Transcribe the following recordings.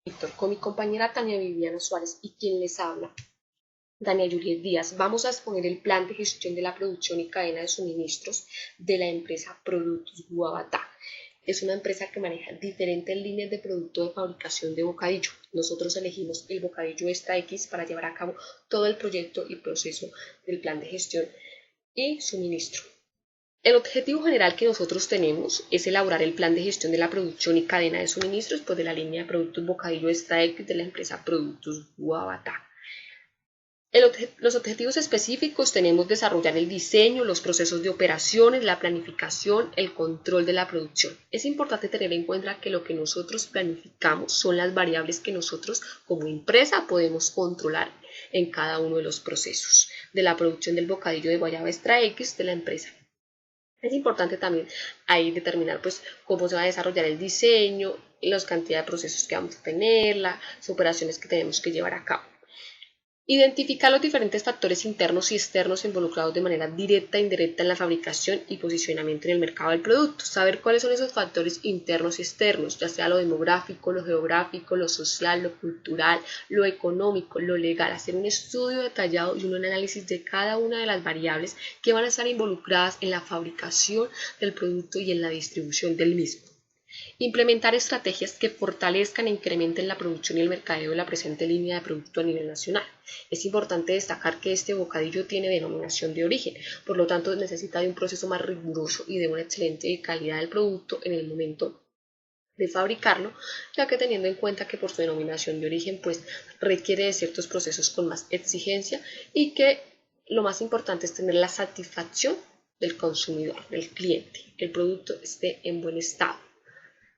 Víctor, con mi compañera Tania Viviana Suárez y quien les habla, Dania Juliet Díaz, vamos a exponer el plan de gestión de la producción y cadena de suministros de la empresa Productos Guavatá. Es una empresa que maneja diferentes líneas de producto de fabricación de bocadillo. Nosotros elegimos el bocadillo Extra X para llevar a cabo todo el proyecto y proceso del plan de gestión y suministro. El objetivo general que nosotros tenemos es elaborar el plan de gestión de la producción y cadena de suministros de la línea de productos Bocadillo Extra X de la empresa Productos Guavatá. Los objetivos específicos tenemos desarrollar el diseño, los procesos de operaciones, la planificación, el control de la producción. Es importante tener en cuenta que lo que nosotros planificamos son las variables que nosotros como empresa podemos controlar en cada uno de los procesos de la producción del bocadillo de guayaba Extra X de la empresa. Es importante también ahí determinar cómo se va a desarrollar el diseño, la cantidad de procesos que vamos a tener, las operaciones que tenemos que llevar a cabo. Identificar los diferentes factores internos y externos involucrados de manera directa e indirecta en la fabricación y posicionamiento en el mercado del producto. Saber cuáles son esos factores internos y externos, ya sea lo demográfico, lo geográfico, lo social, lo cultural, lo económico, lo legal. Hacer un estudio detallado y un análisis de cada una de las variables que van a estar involucradas en la fabricación del producto y en la distribución del mismo. Implementar estrategias que fortalezcan e incrementen la producción y el mercadeo de la presente línea de producto a nivel nacional. Es importante destacar que este bocadillo tiene denominación de origen, por lo tanto necesita de un proceso más riguroso y de una excelente calidad del producto en el momento de fabricarlo, ya que teniendo en cuenta que por su denominación de origen requiere de ciertos procesos con más exigencia y que lo más importante es tener la satisfacción del consumidor, del cliente, que el producto esté en buen estado.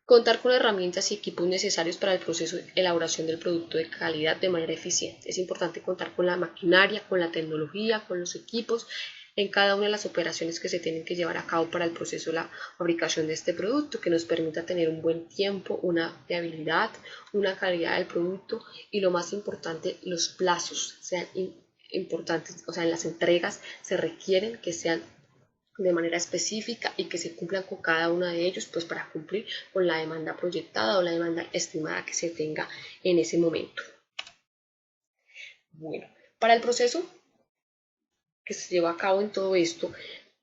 Contar con herramientas y equipos necesarios para el proceso de elaboración del producto de calidad de manera eficiente. Es importante contar con la maquinaria, con la tecnología, con los equipos en cada una de las operaciones que se tienen que llevar a cabo para el proceso de la fabricación de este producto, que nos permita tener un buen tiempo, una fiabilidad, una calidad del producto y lo más importante, los plazos sean importantes, o sea, en las entregas se requieren que sean de manera específica y que se cumplan con cada uno de ellos para cumplir con la demanda proyectada o la demanda estimada que se tenga en ese momento. Bueno, para el proceso que se lleva a cabo en todo esto,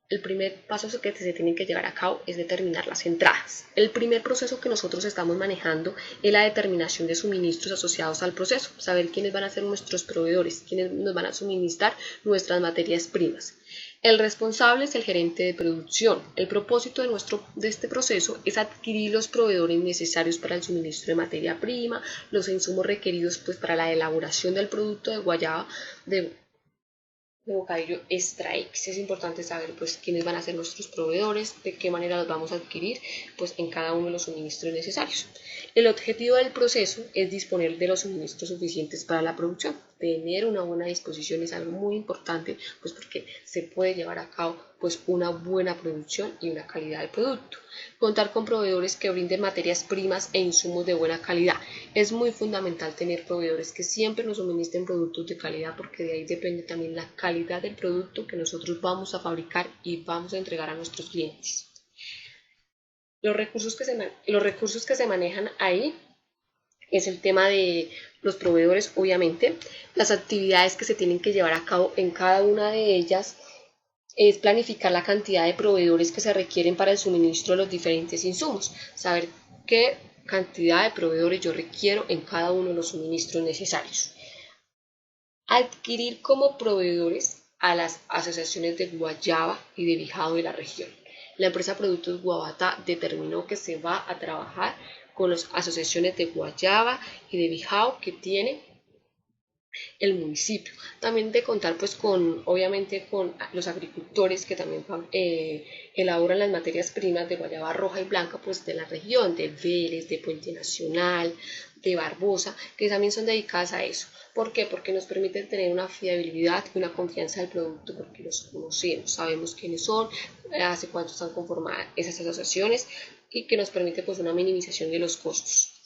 el primer paso que se tiene que llevar a cabo es determinar las entradas. El primer proceso que nosotros estamos manejando es la determinación de suministros asociados al proceso, saber quiénes van a ser nuestros proveedores, quiénes nos van a suministrar nuestras materias primas. El responsable es el gerente de producción. El propósito de este proceso es adquirir los proveedores necesarios para el suministro de materia prima, los insumos requeridos para la elaboración del producto de guayaba de bocadillo Extra X. Es importante saber quiénes van a ser nuestros proveedores, de qué manera los vamos a adquirir en cada uno de los suministros necesarios. El objetivo del proceso es disponer de los suministros suficientes para la producción. Tener una buena disposición es algo muy importante porque se puede llevar a cabo una buena producción y una calidad del producto. Contar con proveedores que brinden materias primas e insumos de buena calidad. Es muy fundamental tener proveedores que siempre nos suministren productos de calidad, porque de ahí depende también la calidad del producto que nosotros vamos a fabricar y vamos a entregar a nuestros clientes. Los recursos que se manejan ahí es el tema de los proveedores, obviamente, las actividades que se tienen que llevar a cabo en cada una de ellas es planificar la cantidad de proveedores que se requieren para el suministro de los diferentes insumos, saber qué cantidad de proveedores yo requiero en cada uno de los suministros necesarios. Adquirir como proveedores a las asociaciones de guayaba y de bijao de la región. La empresa Productos Guavatá determinó que se va a trabajar con las asociaciones de guayaba y de bijao que tiene el municipio. También de contar obviamente con los agricultores que también elaboran las materias primas de guayaba roja y blanca de la región, de Vélez, de Puente Nacional, de Barbosa, que también son dedicadas a eso. ¿Por qué? Porque nos permiten tener una fiabilidad y una confianza del producto, porque los conocemos, sabemos quiénes son, hace cuánto están conformadas esas asociaciones y que nos permite una minimización de los costos.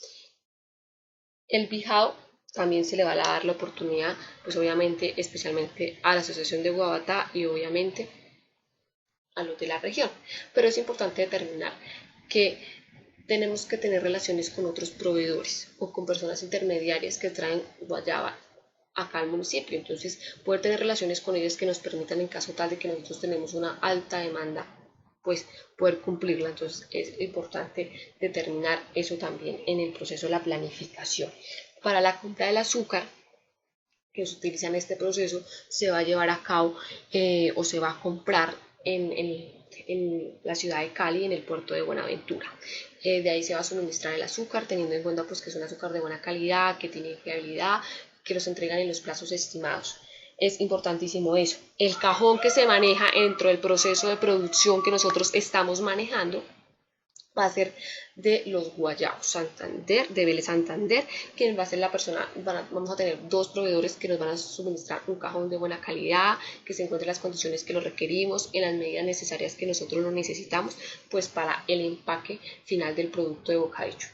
El bijao también se le va a dar la oportunidad, obviamente, especialmente a la Asociación de Guavatá y obviamente a los de la región. Pero es importante determinar que tenemos que tener relaciones con otros proveedores o con personas intermediarias que traen guayaba acá al municipio. Entonces, poder tener relaciones con ellos que nos permitan, en caso tal de que nosotros tenemos una alta demanda, pues poder cumplirla. Entonces, es importante determinar eso también en el proceso de la planificación. Para la compra del azúcar que se utiliza en este proceso, se va a llevar a cabo o se va a comprar en la ciudad de Cali, en el puerto de Buenaventura. De ahí se va a suministrar el azúcar, teniendo en cuenta pues que es un azúcar de buena calidad, que tiene fiabilidad, que los entregan en los plazos estimados. Es importantísimo eso. El cajón que se maneja dentro del proceso de producción que nosotros estamos manejando va a ser de los guayabos Santander, de Vélez Santander, quien va a ser la persona. Vamos a tener dos proveedores que nos van a suministrar un cajón de buena calidad, que se encuentre en las condiciones que lo requerimos, en las medidas necesarias que nosotros lo necesitamos, pues para el empaque final del producto de bocadillo.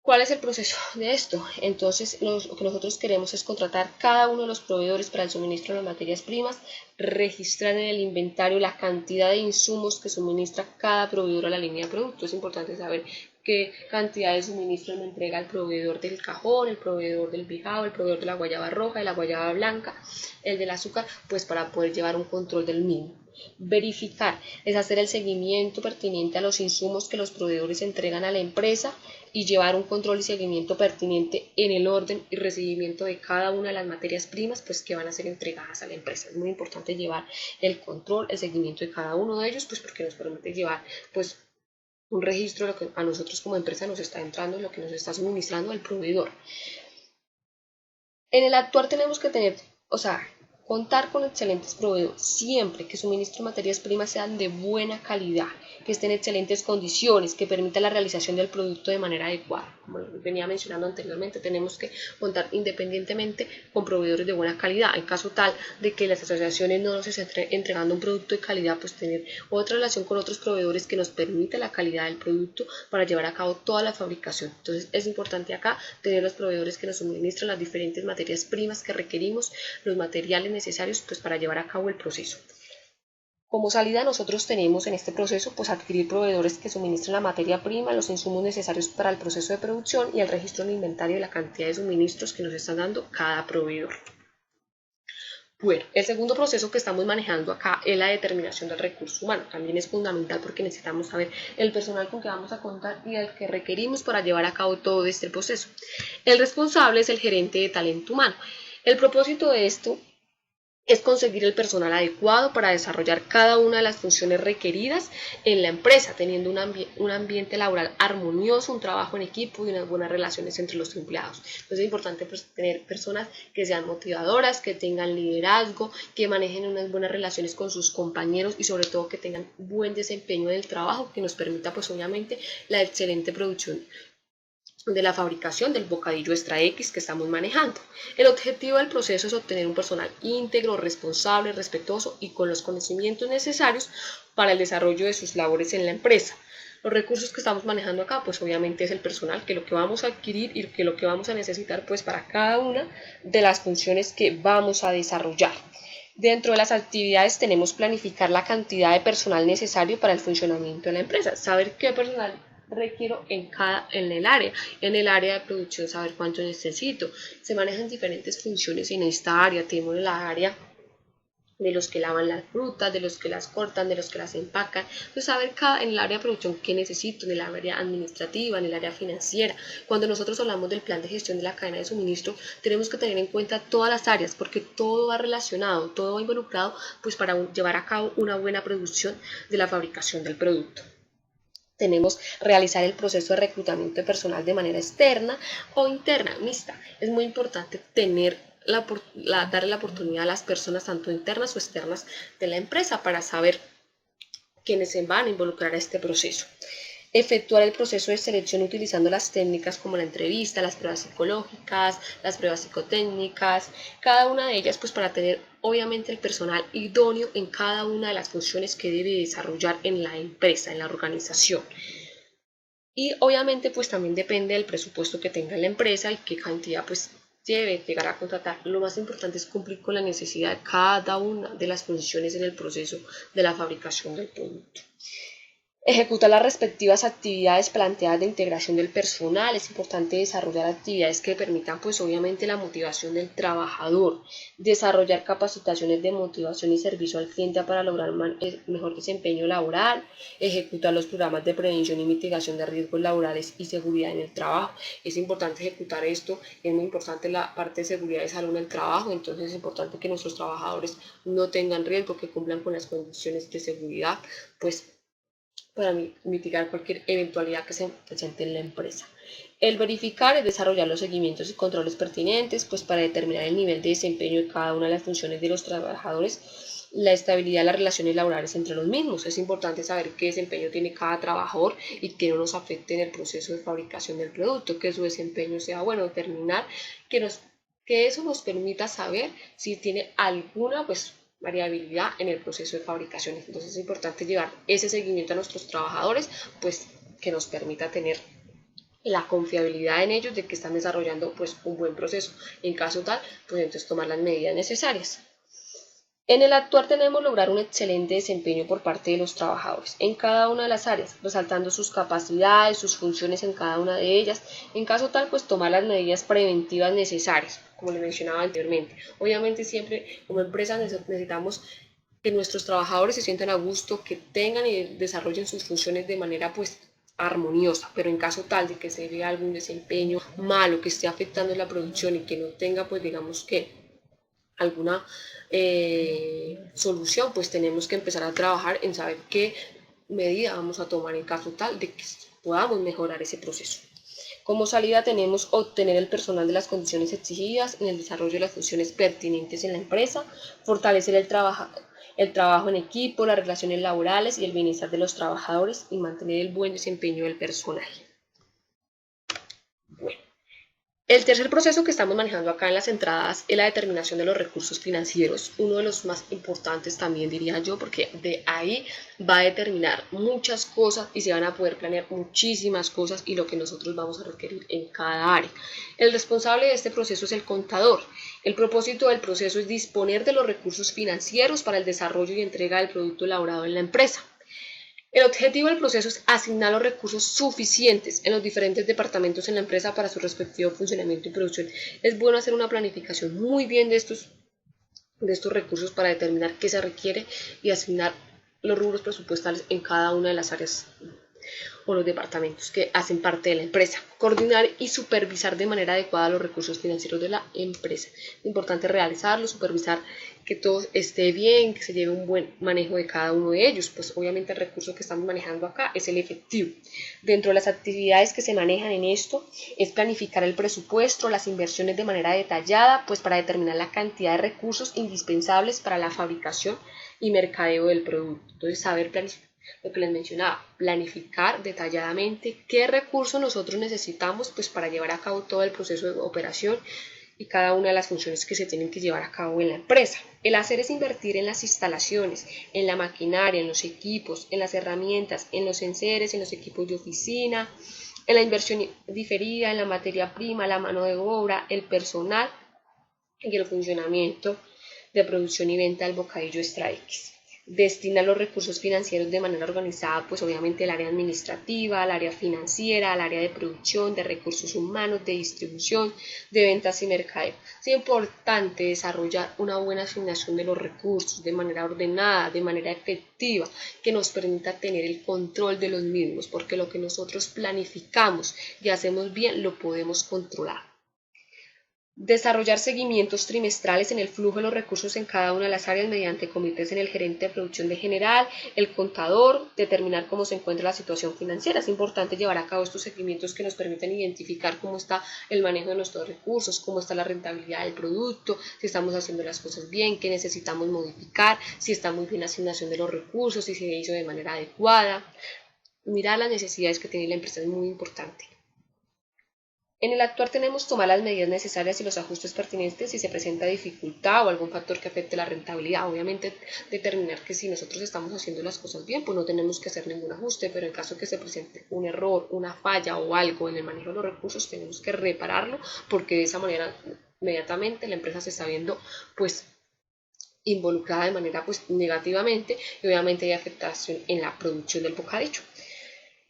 ¿Cuál es el proceso de esto? Entonces, lo que nosotros queremos es contratar cada uno de los proveedores para el suministro de las materias primas, registrar en el inventario la cantidad de insumos que suministra cada proveedor a la línea de producto. Es importante saber qué cantidad de suministro me entrega el proveedor del cajón, el proveedor del bijao, el proveedor de la guayaba roja, de la guayaba blanca, el del azúcar, pues para poder llevar un control del mismo. Verificar es hacer el seguimiento pertinente a los insumos que los proveedores entregan a la empresa y llevar un control y seguimiento pertinente en el orden y recibimiento de cada una de las materias primas pues que van a ser entregadas a la empresa. Es muy importante llevar el control, el seguimiento de cada uno de ellos, pues porque nos permite llevar pues un registro de lo que a nosotros como empresa nos está entrando y lo que nos está suministrando el proveedor. En el actuar tenemos que tener, contar con excelentes proveedores, siempre que suministren materias primas sean de buena calidad, que estén en excelentes condiciones, que permitan la realización del producto de manera adecuada. Como venía mencionando anteriormente, tenemos que contar independientemente con proveedores de buena calidad. En caso tal de que las asociaciones no nos estén entregando un producto de calidad, pues tener otra relación con otros proveedores que nos permita la calidad del producto para llevar a cabo toda la fabricación. Entonces es importante acá tener los proveedores que nos suministran las diferentes materias primas que requerimos, los materiales necesarios pues para llevar a cabo el proceso. Como salida nosotros tenemos en este proceso pues adquirir proveedores que suministren la materia prima, los insumos necesarios para el proceso de producción y el registro en el inventario de la cantidad de suministros que nos están dando cada proveedor. Bueno, el segundo proceso que estamos manejando acá es la determinación del recurso humano. También es fundamental porque necesitamos saber el personal con que vamos a contar y el que requerimos para llevar a cabo todo este proceso. El responsable es el gerente de talento humano. El propósito de esto es conseguir el personal adecuado para desarrollar cada una de las funciones requeridas en la empresa, teniendo un ambiente laboral armonioso, un trabajo en equipo y unas buenas relaciones entre los empleados. Entonces es importante pues, tener personas que sean motivadoras, que tengan liderazgo, que manejen unas buenas relaciones con sus compañeros y sobre todo que tengan buen desempeño en el trabajo que nos permita pues obviamente la excelente producción de la fabricación del bocadillo extra X que estamos manejando. El objetivo del proceso es obtener un personal íntegro, responsable, respetuoso y con los conocimientos necesarios para el desarrollo de sus labores en la empresa. Los recursos que estamos manejando acá, pues obviamente es el personal, que lo que vamos a adquirir y que lo que vamos a necesitar pues para cada una de las funciones que vamos a desarrollar. Dentro de las actividades tenemos planificar la cantidad de personal necesario para el funcionamiento de la empresa, saber qué personal requiero en el área de producción, saber cuánto necesito. Se manejan diferentes funciones en esta área. Tenemos la área de los que lavan las frutas, de los que las cortan, de los que las empacan. Entonces saber en el área de producción qué necesito, en el área administrativa, en el área financiera. Cuando nosotros hablamos del plan de gestión de la cadena de suministro, tenemos que tener en cuenta todas las áreas porque todo va relacionado, todo va involucrado pues para llevar a cabo una buena producción de la fabricación del producto. Tenemos realizar el proceso de reclutamiento de personal de manera externa o interna, mixta. Es muy importante darle la oportunidad a las personas, tanto internas o externas de la empresa, para saber quiénes se van a involucrar a este proceso. Efectuar el proceso de selección utilizando las técnicas como la entrevista, las pruebas psicológicas, las pruebas psicotécnicas, cada una de ellas pues para tener obviamente el personal idóneo en cada una de las funciones que debe desarrollar en la empresa, en la organización. Y obviamente pues también depende del presupuesto que tenga la empresa y qué cantidad pues debe llegar a contratar. Lo más importante es cumplir con la necesidad de cada una de las funciones en el proceso de la fabricación del producto. Ejecutar las respectivas actividades planteadas de integración del personal. Es importante desarrollar actividades que permitan pues obviamente la motivación del trabajador, desarrollar capacitaciones de motivación y servicio al cliente para lograr mejor desempeño laboral, ejecutar los programas de prevención y mitigación de riesgos laborales y seguridad en el trabajo. Es importante ejecutar esto, es muy importante la parte de seguridad y salud en el trabajo, entonces es importante que nuestros trabajadores no tengan riesgo, que cumplan con las condiciones de seguridad, pues para mitigar cualquier eventualidad que se presente en la empresa. El verificar es desarrollar los seguimientos y controles pertinentes, pues para determinar el nivel de desempeño de cada una de las funciones de los trabajadores, la estabilidad de las relaciones laborales entre los mismos. Es importante saber qué desempeño tiene cada trabajador y que no nos afecte en el proceso de fabricación del producto, que su desempeño sea bueno, determinar que eso nos permita saber si tiene alguna variabilidad en el proceso de fabricación. Entonces es importante llevar ese seguimiento a nuestros trabajadores, pues que nos permita tener la confiabilidad en ellos de que están desarrollando pues un buen proceso. En caso tal, pues entonces tomar las medidas necesarias. En el actuar tenemos lograr un excelente desempeño por parte de los trabajadores en cada una de las áreas, resaltando sus capacidades, sus funciones en cada una de ellas. En caso tal, pues tomar las medidas preventivas necesarias, como le mencionaba anteriormente. Obviamente siempre como empresa necesitamos que nuestros trabajadores se sientan a gusto, que tengan y desarrollen sus funciones de manera pues armoniosa, pero en caso tal de que se vea algún desempeño malo que esté afectando la producción y que no tenga pues digamos que alguna solución, pues tenemos que empezar a trabajar en saber qué medida vamos a tomar en caso tal de que podamos mejorar ese proceso. Como salida tenemos obtener el personal de las condiciones exigidas en el desarrollo de las funciones pertinentes en la empresa, fortalecer el trabajo en equipo, las relaciones laborales y el bienestar de los trabajadores y mantener el buen desempeño del personal. Bueno. El tercer proceso que estamos manejando acá en las entradas es la determinación de los recursos financieros, uno de los más importantes también diría yo, porque de ahí va a determinar muchas cosas y se van a poder planear muchísimas cosas y lo que nosotros vamos a requerir en cada área. El responsable de este proceso es el contador. El propósito del proceso es disponer de los recursos financieros para el desarrollo y entrega del producto elaborado en la empresa. El objetivo del proceso es asignar los recursos suficientes en los diferentes departamentos en la empresa para su respectivo funcionamiento y producción. Es bueno hacer una planificación muy bien de estos recursos para determinar qué se requiere y asignar los rubros presupuestales en cada una de las áreas o los departamentos que hacen parte de la empresa. Coordinar y supervisar de manera adecuada los recursos financieros de la empresa. Es importante realizarlo, supervisar que todo esté bien, que se lleve un buen manejo de cada uno de ellos. Pues obviamente el recurso que estamos manejando acá es el efectivo. Dentro de las actividades que se manejan en esto es planificar el presupuesto, las inversiones de manera detallada, pues para determinar la cantidad de recursos indispensables para la fabricación y mercadeo del producto. Entonces saber planificar lo que les mencionaba, planificar detalladamente qué recursos nosotros necesitamos pues para llevar a cabo todo el proceso de operación y cada una de las funciones que se tienen que llevar a cabo en la empresa. El hacer es invertir en las instalaciones, en la maquinaria, en los equipos, en las herramientas, en los enseres, en los equipos de oficina, en la inversión diferida, en la materia prima, la mano de obra, el personal y el funcionamiento de producción y venta del bocadillo Extra X. Destina los recursos financieros de manera organizada, pues obviamente el área administrativa, el área financiera, el área de producción, de recursos humanos, de distribución, de ventas y mercadeo. Es importante desarrollar una buena asignación de los recursos de manera ordenada, de manera efectiva, que nos permita tener el control de los mismos, porque lo que nosotros planificamos y hacemos bien lo podemos controlar. Desarrollar seguimientos trimestrales en el flujo de los recursos en cada una de las áreas mediante comités en el gerente de producción de general, el contador, determinar cómo se encuentra la situación financiera. Es importante llevar a cabo estos seguimientos que nos permiten identificar cómo está el manejo de nuestros recursos, cómo está la rentabilidad del producto, si estamos haciendo las cosas bien, qué necesitamos modificar, si está muy bien la asignación de los recursos, si se hizo de manera adecuada. Mirar las necesidades que tiene la empresa es muy importante. En el actuar tenemos tomar las medidas necesarias y los ajustes pertinentes si se presenta dificultad o algún factor que afecte la rentabilidad. Obviamente determinar que si nosotros estamos haciendo las cosas bien, pues no tenemos que hacer ningún ajuste, pero en caso que se presente un error, una falla o algo en el manejo de los recursos, tenemos que repararlo porque de esa manera inmediatamente la empresa se está viendo pues involucrada de manera pues negativamente y obviamente hay afectación en la producción del bocadillo.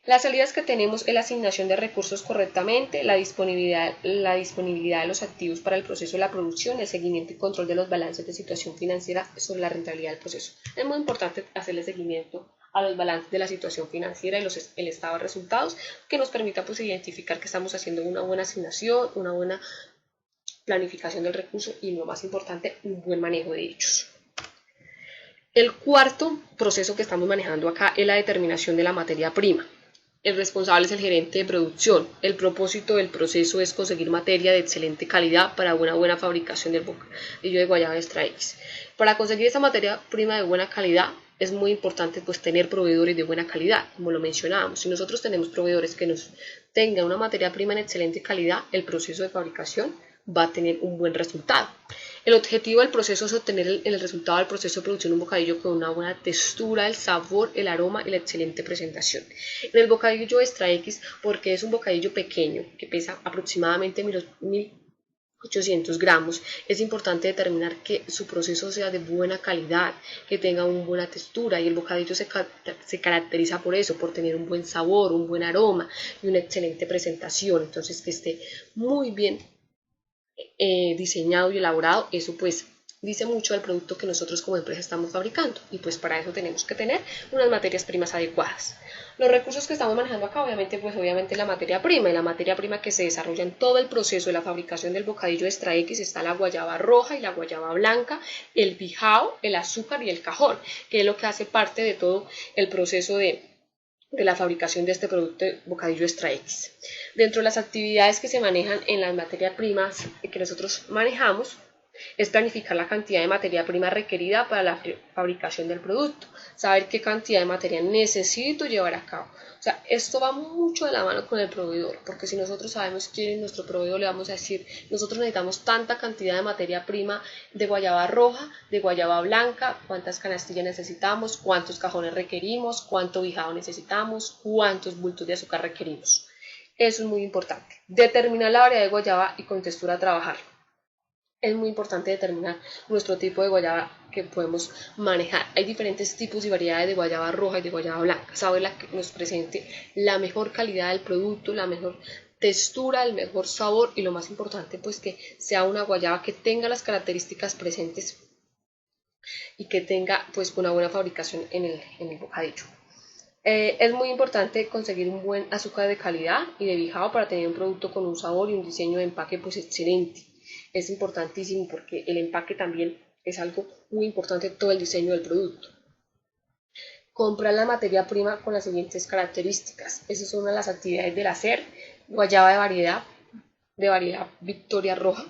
Las salidas que tenemos es la asignación de recursos correctamente, la disponibilidad de los activos para el proceso de la producción, el seguimiento y control de los balances de situación financiera sobre la rentabilidad del proceso. Es muy importante hacerle seguimiento a los balances de la situación financiera y el estado de resultados, que nos permita pues identificar que estamos haciendo una buena asignación, una buena planificación del recurso y, lo más importante, un buen manejo de hechos. El cuarto proceso que estamos manejando acá es la determinación de la materia prima. El responsable es el gerente de producción. El propósito del proceso es conseguir materia de excelente calidad para una buena fabricación del bocadillo de guayaba extra X. Para conseguir esa materia prima de buena calidad es muy importante pues tener proveedores de buena calidad, como lo mencionábamos. Si nosotros tenemos proveedores que nos tengan una materia prima en excelente calidad, el proceso de fabricación va a tener un buen resultado. El objetivo del proceso es obtener el resultado del proceso de producción de un bocadillo con una buena textura, el sabor, el aroma y la excelente presentación. En el bocadillo extra X, porque es un bocadillo pequeño que pesa aproximadamente 1800 gramos, es importante determinar que su proceso sea de buena calidad, que tenga una buena textura, y el bocadillo se caracteriza por eso, por tener un buen sabor, un buen aroma y una excelente presentación. Entonces, que esté muy bien diseñado y elaborado, eso pues dice mucho del producto que nosotros como empresa estamos fabricando, y pues para eso tenemos que tener unas materias primas adecuadas. Los recursos que estamos manejando acá, obviamente la materia prima, y la materia prima que se desarrolla en todo el proceso de la fabricación del bocadillo extra X está la guayaba roja y la guayaba blanca, el bijao, el azúcar y el cajón, que es lo que hace parte de todo el proceso de la fabricación de este producto de bocadillo extra X. Dentro de las actividades que se manejan en las materias primas que nosotros manejamos, es planificar la cantidad de materia prima requerida para la fabricación del producto, saber qué cantidad de materia necesito llevar a cabo. O sea, esto va mucho de la mano con el proveedor, porque si nosotros sabemos quién es nuestro proveedor, le vamos a decir, nosotros necesitamos tanta cantidad de materia prima de guayaba roja, de guayaba blanca, cuántas canastillas necesitamos, cuántos cajones requerimos, cuánto bijao necesitamos, cuántos bultos de azúcar requerimos. Eso es muy importante. Determinar la variedad de guayaba y con textura a trabajar. Es muy importante determinar nuestro tipo de guayaba que podemos manejar. Hay diferentes tipos y variedades de guayaba roja y de guayaba blanca. Saber la que nos presente la mejor calidad del producto, la mejor textura, el mejor sabor, y lo más importante pues que sea una guayaba que tenga las características presentes y que tenga pues una buena fabricación en el bocadillo. Es muy importante conseguir un buen azúcar de calidad y de bijao para tener un producto con un sabor y un diseño de empaque pues excelente. Es importantísimo porque el empaque también es algo muy importante, todo el diseño del producto. Comprar la materia prima con las siguientes características. Esas son una de las actividades del hacer. Guayaba de variedad Victoria roja,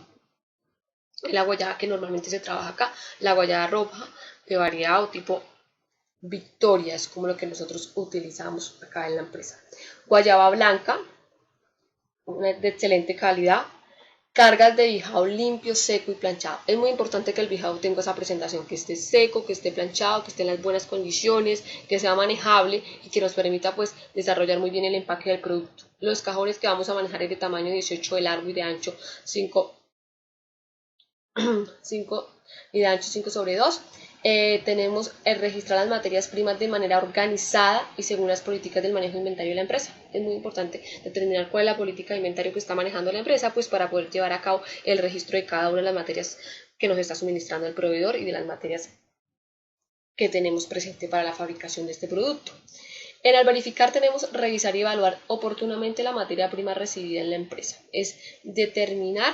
la guayaba que normalmente se trabaja acá. La guayaba roja de variedad o tipo Victoria es como lo que nosotros utilizamos acá en la empresa. Guayaba blanca, de excelente calidad. Cargas de bijao limpio, seco y planchado. Es muy importante que el bijao tenga esa presentación, que esté seco, que esté planchado, que esté en las buenas condiciones, que sea manejable y que nos permita pues desarrollar muy bien el empaque del producto. Los cajones que vamos a manejar es de tamaño 18 de largo y de ancho 5 y de ancho 5/2. Tenemos el registrar las materias primas de manera organizada y según las políticas del manejo de inventario de la empresa. Es muy importante determinar cuál es la política de inventario que está manejando la empresa, pues para poder llevar a cabo el registro de cada una de las materias que nos está suministrando el proveedor y de las materias que tenemos presente para la fabricación de este producto. En al verificar tenemos revisar y evaluar oportunamente la materia prima recibida en la empresa. Es determinar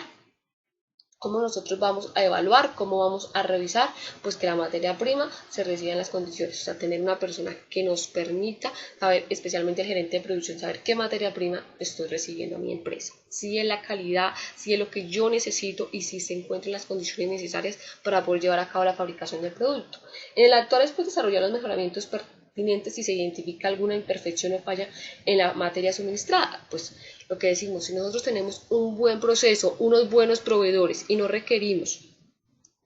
cómo nosotros vamos a evaluar, cómo vamos a revisar, pues que la materia prima se reciba en las condiciones, o sea, tener una persona que nos permita saber, especialmente el gerente de producción, saber qué materia prima estoy recibiendo a mi empresa, si es la calidad, si es lo que yo necesito y si se encuentran las condiciones necesarias para poder llevar a cabo la fabricación del producto. En el actual es pues desarrollar los mejoramientos pertinentes si se identifica alguna imperfección o falla en la materia suministrada, pues lo que decimos, si nosotros tenemos un buen proceso, unos buenos proveedores y no requerimos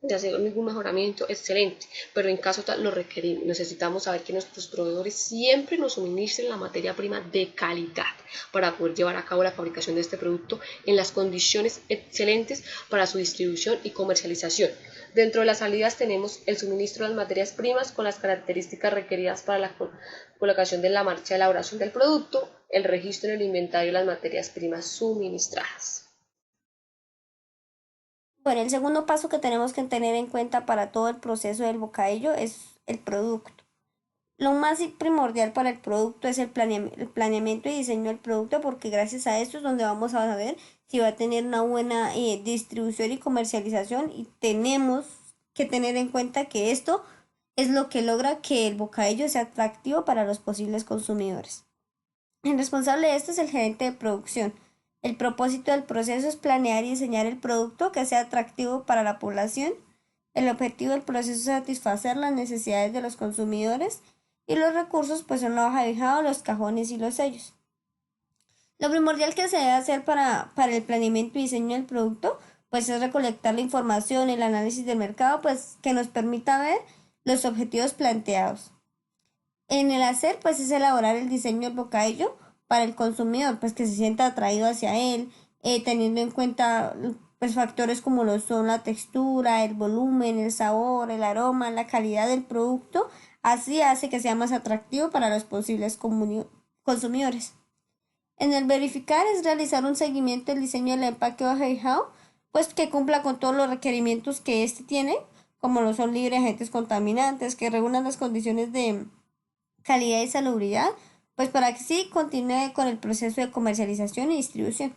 de hacer ningún mejoramiento, excelente, pero en caso tal lo requerimos. Necesitamos saber que nuestros proveedores siempre nos suministren la materia prima de calidad para poder llevar a cabo la fabricación de este producto en las condiciones excelentes para su distribución y comercialización. Dentro de las salidas tenemos el suministro de las materias primas con las características requeridas para la colocación de la marcha de elaboración del producto, el registro en el inventario de las materias primas suministradas. Bueno, el segundo paso que tenemos que tener en cuenta para todo el proceso del bocadillo es el producto. Lo más primordial para el producto es el planeamiento y diseño del producto, porque gracias a esto es donde vamos a saber si va a tener una buena distribución y comercialización, y tenemos que tener en cuenta que esto es lo que logra que el bocadillo sea atractivo para los posibles consumidores. El responsable de esto es el gerente de producción. El propósito del proceso es planear y diseñar el producto que sea atractivo para la población. El objetivo del proceso es satisfacer las necesidades de los consumidores, y los recursos pues son la hoja de bijado, los cajones y los sellos. Lo primordial que se debe hacer para el planeamiento y diseño del producto pues es recolectar la información, el análisis del mercado, pues que nos permita ver los objetivos planteados. En el hacer, pues es elaborar el diseño del bocadillo para el consumidor, pues que se sienta atraído hacia él, teniendo en cuenta pues factores como lo son la textura, el volumen, el sabor, el aroma, la calidad del producto. Así hace que sea más atractivo para los posibles consumidores. En el verificar es realizar un seguimiento del diseño del empaque o how, pues que cumpla con todos los requerimientos que éste tiene, como lo son libres de agentes contaminantes, que regulan las condiciones de calidad y salubridad, pues para que sí continúe con el proceso de comercialización y distribución.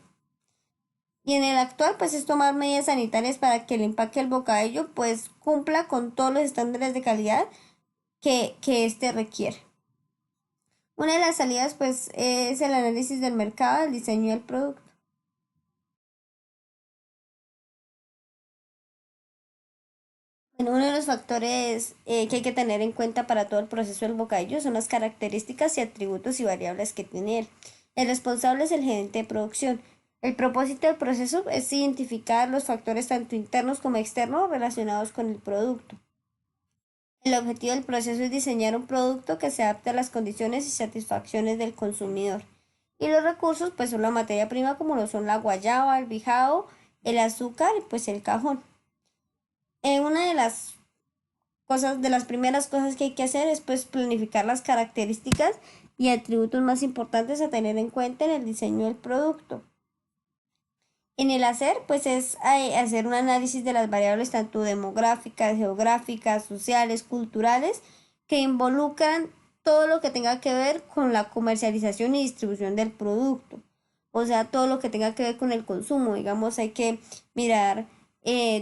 Y en el actual, pues es tomar medidas sanitarias para que el empaque del bocadillo pues cumpla con todos los estándares de calidad que éste requiere. Una de las salidas pues es el análisis del mercado, el diseño del producto. Bueno, uno de los factores que hay que tener en cuenta para todo el proceso del bocadillo son las características y atributos y variables que tiene él. El responsable es el gerente de producción. El propósito del proceso es identificar los factores tanto internos como externos relacionados con el producto. El objetivo del proceso es diseñar un producto que se adapte a las condiciones y satisfacciones del consumidor. Y los recursos pues son la materia prima, como lo son la guayaba, el bijao, el azúcar y pues el cajón. Una de las primeras cosas que hay que hacer es pues planificar las características y atributos más importantes a tener en cuenta en el diseño del producto. En el hacer, pues es hacer un análisis de las variables tanto demográficas, geográficas, sociales, culturales, que involucran todo lo que tenga que ver con la comercialización y distribución del producto. O sea, todo lo que tenga que ver con el consumo. Digamos, hay que mirar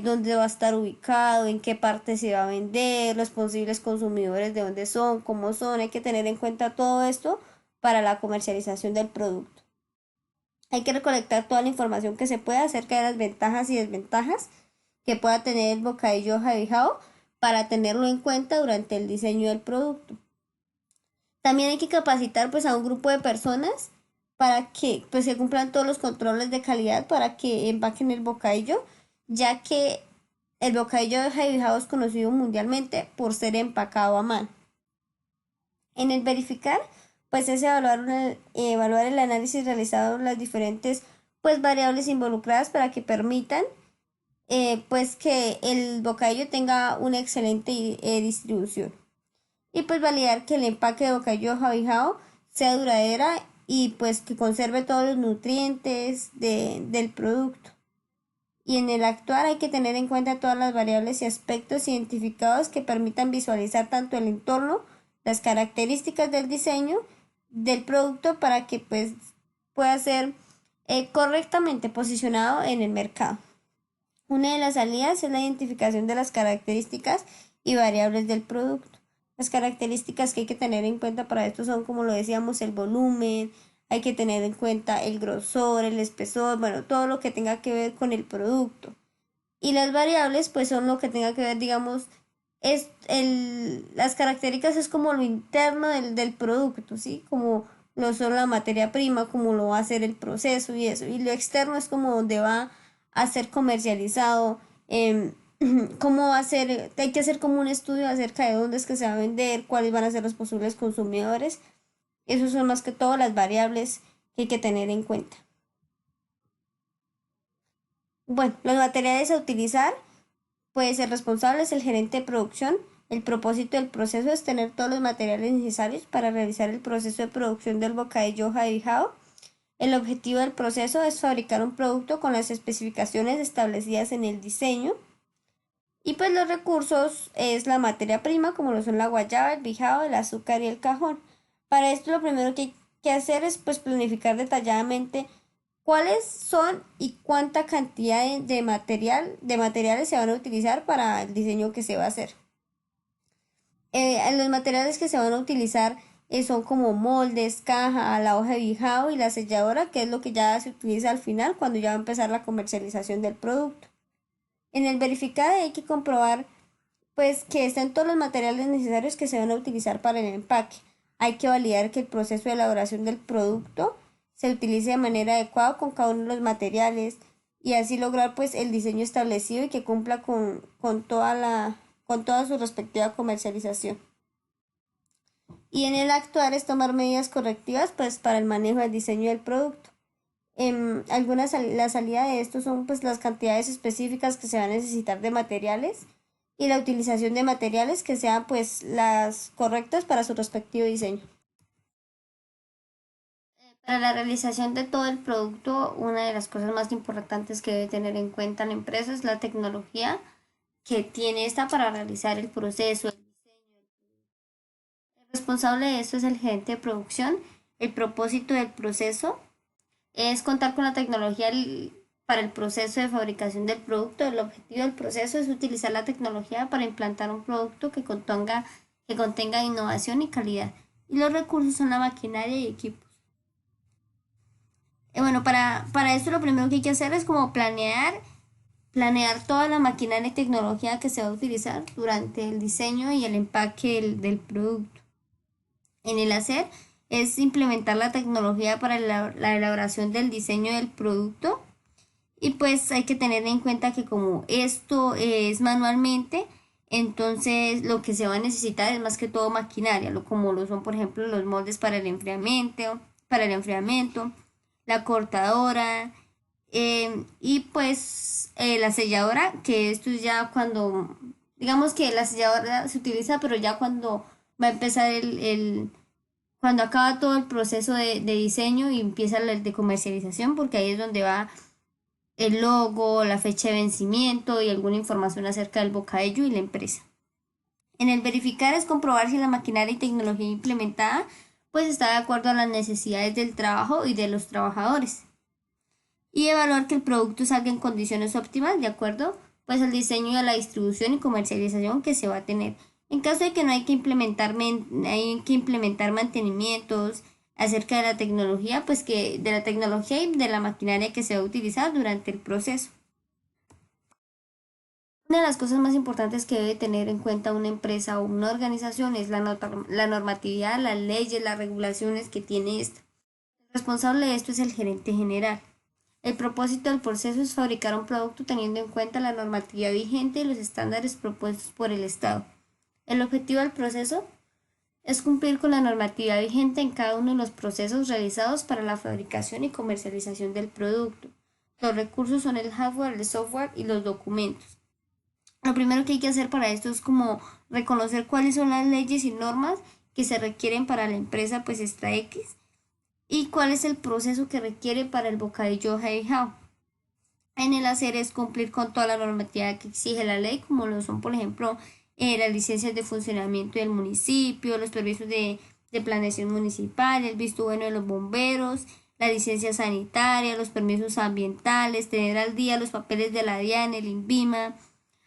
dónde va a estar ubicado, en qué parte se va a vender, los posibles consumidores, de dónde son, cómo son. Hay que tener en cuenta todo esto para la comercialización del producto. Hay que recolectar toda la información que se pueda acerca de las ventajas y desventajas que pueda tener el bocadillo Bijao para tenerlo en cuenta durante el diseño del producto. También hay que capacitar pues a un grupo de personas para que pues se cumplan todos los controles de calidad para que empaquen el bocadillo, ya que el bocadillo de Bijao es conocido mundialmente por ser empacado a mano. En el verificar, pues es evaluar el análisis realizado en las diferentes pues variables involucradas para que permitan pues que el bocadillo tenga una excelente distribución, y pues validar que el empaque de bocadillo Bijao sea duradera y pues que conserve todos los nutrientes del producto. Y en el actuar hay que tener en cuenta todas las variables y aspectos identificados que permitan visualizar tanto el entorno, las características del diseño del producto para que pues pueda ser correctamente posicionado en el mercado. Una de las salidas es la identificación de las características y variables del producto. Las características que hay que tener en cuenta para esto son, como lo decíamos, el volumen, hay que tener en cuenta el grosor, el espesor, bueno, todo lo que tenga que ver con el producto. Y las variables, pues son lo que tenga que ver, digamos, las características es como lo interno del producto, ¿sí? Como lo son la materia prima, como lo va a ser el proceso y eso. Y lo externo es como donde va a ser comercializado, cómo hacer, hay que hacer como un estudio acerca de dónde es que se va a vender, cuáles van a ser los posibles consumidores. Esas son más que todo las variables que hay que tener en cuenta. Bueno, los materiales a utilizar, pues el responsable es el gerente de producción. El propósito del proceso es tener todos los materiales necesarios para realizar el proceso de producción del bocadillo hoja de bijao. El objetivo del proceso es fabricar un producto con las especificaciones establecidas en el diseño. Y pues los recursos es la materia prima, como lo son la guayaba, el bijao, el azúcar y el cajón. Para esto lo primero que hay que hacer es pues planificar detalladamente cuáles son y cuánta cantidad de materiales se van a utilizar para el diseño que se va a hacer. Los materiales que se van a utilizar son como moldes, caja, la hoja de bijao y la selladora, que es lo que ya se utiliza al final cuando ya va a empezar la comercialización del producto. En el verificar hay que comprobar pues que estén todos los materiales necesarios que se van a utilizar para el empaque. Hay que validar que el proceso de elaboración del producto se utilice de manera adecuada con cada uno de los materiales y así lograr pues el diseño establecido y que cumpla con toda su respectiva comercialización. Y en el actuar es tomar medidas correctivas pues para el manejo del diseño del producto. La salida de esto son pues las cantidades específicas que se van a necesitar de materiales y la utilización de materiales que sean pues las correctas para su respectivo diseño. Para la realización de todo el producto, una de las cosas más importantes que debe tener en cuenta la empresa es la tecnología que tiene esta para realizar el proceso. El responsable de esto es el gerente de producción. El propósito del proceso es contar con la tecnología para el proceso de fabricación del producto. El objetivo del proceso es utilizar la tecnología para implantar un producto que contenga innovación y calidad. Y los recursos son la maquinaria y equipos. Bueno, para esto lo primero que hay que hacer es como planear toda la maquinaria y tecnología que se va a utilizar durante el diseño y el empaque del producto. En el hacer es implementar la tecnología para la elaboración del diseño del producto y pues hay que tener en cuenta que como esto es manualmente, entonces lo que se va a necesitar es más que todo maquinaria, como lo son por ejemplo los moldes para el enfriamiento, la cortadora y pues la selladora, que esto es ya cuando, digamos que la selladora se utiliza, pero ya cuando va a empezar cuando acaba todo el proceso de diseño y empieza el de comercialización, porque ahí es donde va el logo, la fecha de vencimiento y alguna información acerca del bocadillo y la empresa. En el verificar es comprobar si la maquinaria y tecnología implementada pues está de acuerdo a las necesidades del trabajo y de los trabajadores. Y evaluar que el producto salga en condiciones óptimas de acuerdo pues al diseño y a la distribución y comercialización que se va a tener. En caso de que no hay que implementar mantenimientos acerca de la tecnología, pues que de la tecnología y de la maquinaria que se va a utilizar durante el proceso. Una de las cosas más importantes que debe tener en cuenta una empresa o una organización es la normatividad, las leyes, las regulaciones que tiene esta. El responsable de esto es el gerente general. El propósito del proceso es fabricar un producto teniendo en cuenta la normatividad vigente y los estándares propuestos por el Estado. El objetivo del proceso es cumplir con la normatividad vigente en cada uno de los procesos realizados para la fabricación y comercialización del producto. Los recursos son el hardware, el software y los documentos. Lo primero que hay que hacer para esto es como reconocer cuáles son las leyes y normas que se requieren para la empresa pues esta X y cuál es el proceso que requiere para el bocadillo hoja de bijao. En el hacer es cumplir con toda la normatividad que exige la ley, como lo son por ejemplo las licencias de funcionamiento del municipio, los permisos de planeación municipal, el visto bueno de los bomberos, la licencia sanitaria, los permisos ambientales, tener al día los papeles de la DIAN, el INVIMA,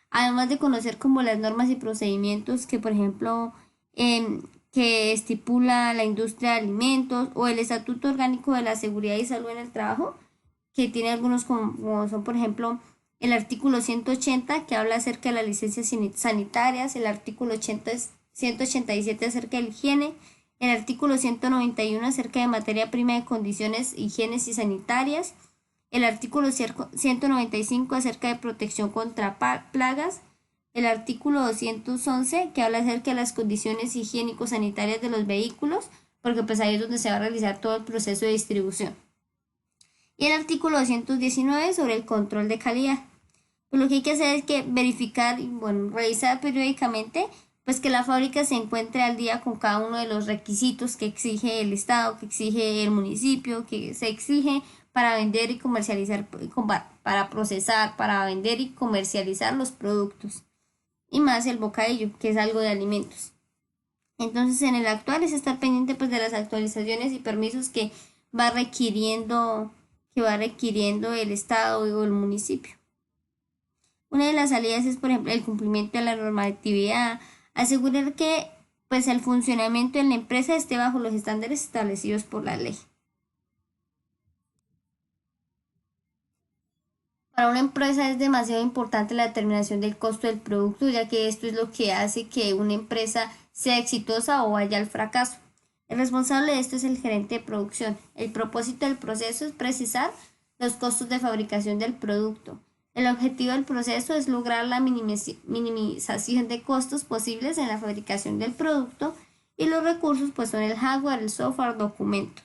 además de conocer como las normas y procedimientos que por ejemplo que estipula la industria de alimentos o el Estatuto Orgánico de la Seguridad y Salud en el Trabajo, que tiene algunos como son por ejemplo el artículo 180 que habla acerca de las licencias sanitarias, el artículo 187 acerca de la higiene, el artículo 191 acerca de materia prima de condiciones higiénicas y sanitarias, el artículo 195 acerca de protección contra plagas, el artículo 211 que habla acerca de las condiciones higiénico-sanitarias de los vehículos, porque pues ahí es donde se va a realizar todo el proceso de distribución. Y el artículo 219 sobre el control de calidad. Pues lo que hay que hacer es que verificar y revisar periódicamente pues que la fábrica se encuentre al día con cada uno de los requisitos que exige el Estado, que exige el municipio, que se exige para vender y comercializar, para procesar, para vender y comercializar los productos. Y más el bocadillo, que es algo de alimentos. Entonces en el actual es estar pendiente pues de las actualizaciones y permisos que va requiriendo el Estado o el municipio. Una de las salidas es, por ejemplo, el cumplimiento de la normatividad, asegurar que pues el funcionamiento de la empresa esté bajo los estándares establecidos por la ley. Para una empresa es demasiado importante la determinación del costo del producto, ya que esto es lo que hace que una empresa sea exitosa o vaya al fracaso. El responsable de esto es el gerente de producción. El propósito del proceso es precisar los costos de fabricación del producto. El objetivo del proceso es lograr la minimización de costos posibles en la fabricación del producto y los recursos pues son el hardware, el software, documentos.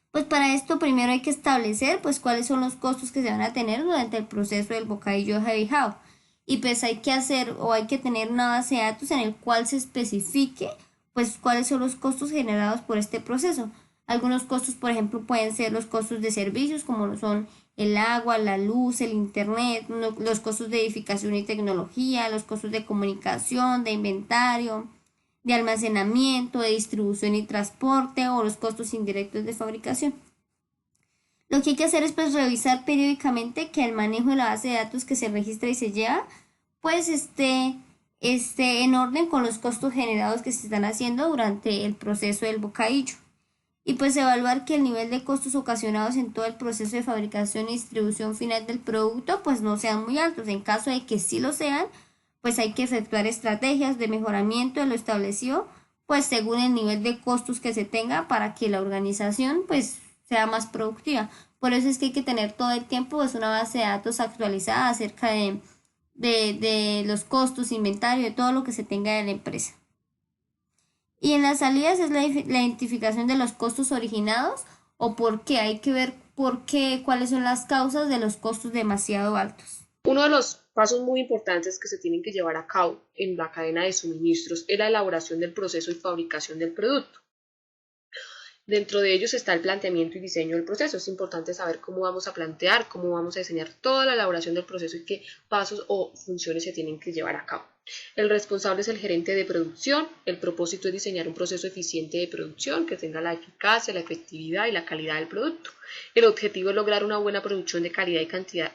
Pues para esto primero hay que establecer pues cuáles son los costos que se van a tener durante el proceso del bocadillo heavy house. Y pues hay que tener una base de datos en el cual se especifique pues cuáles son los costos generados por este proceso. Algunos costos, por ejemplo, pueden ser los costos de servicios como son el agua, la luz, el internet, los costos de edificación y tecnología, los costos de comunicación, de inventario, de almacenamiento, de distribución y transporte o los costos indirectos de fabricación. Lo que hay que hacer es pues revisar periódicamente que el manejo de la base de datos que se registra y se lleva pues esté en orden con los costos generados que se están haciendo durante el proceso del bocadillo. Y pues evaluar que el nivel de costos ocasionados en todo el proceso de fabricación y distribución final del producto pues no sean muy altos. En caso de que sí lo sean, pues hay que efectuar estrategias de mejoramiento de lo establecido, pues según el nivel de costos que se tenga para que la organización pues sea más productiva. Por eso es que hay que tener todo el tiempo pues una base de datos actualizada acerca de los costos, inventario, de todo lo que se tenga de la empresa. Y en las salidas es la identificación de los costos originados o por qué. Hay que ver cuáles son las causas de los costos demasiado altos. Uno de los pasos muy importantes que se tienen que llevar a cabo en la cadena de suministros es la elaboración del proceso y fabricación del producto. Dentro de ellos está el planteamiento y diseño del proceso. Es importante saber cómo vamos a plantear, cómo vamos a diseñar toda la elaboración del proceso y qué pasos o funciones se tienen que llevar a cabo. El responsable es el gerente de producción. El propósito es diseñar un proceso eficiente de producción que tenga la eficacia, la efectividad y la calidad del producto. El objetivo es lograr una buena producción de calidad y cantidad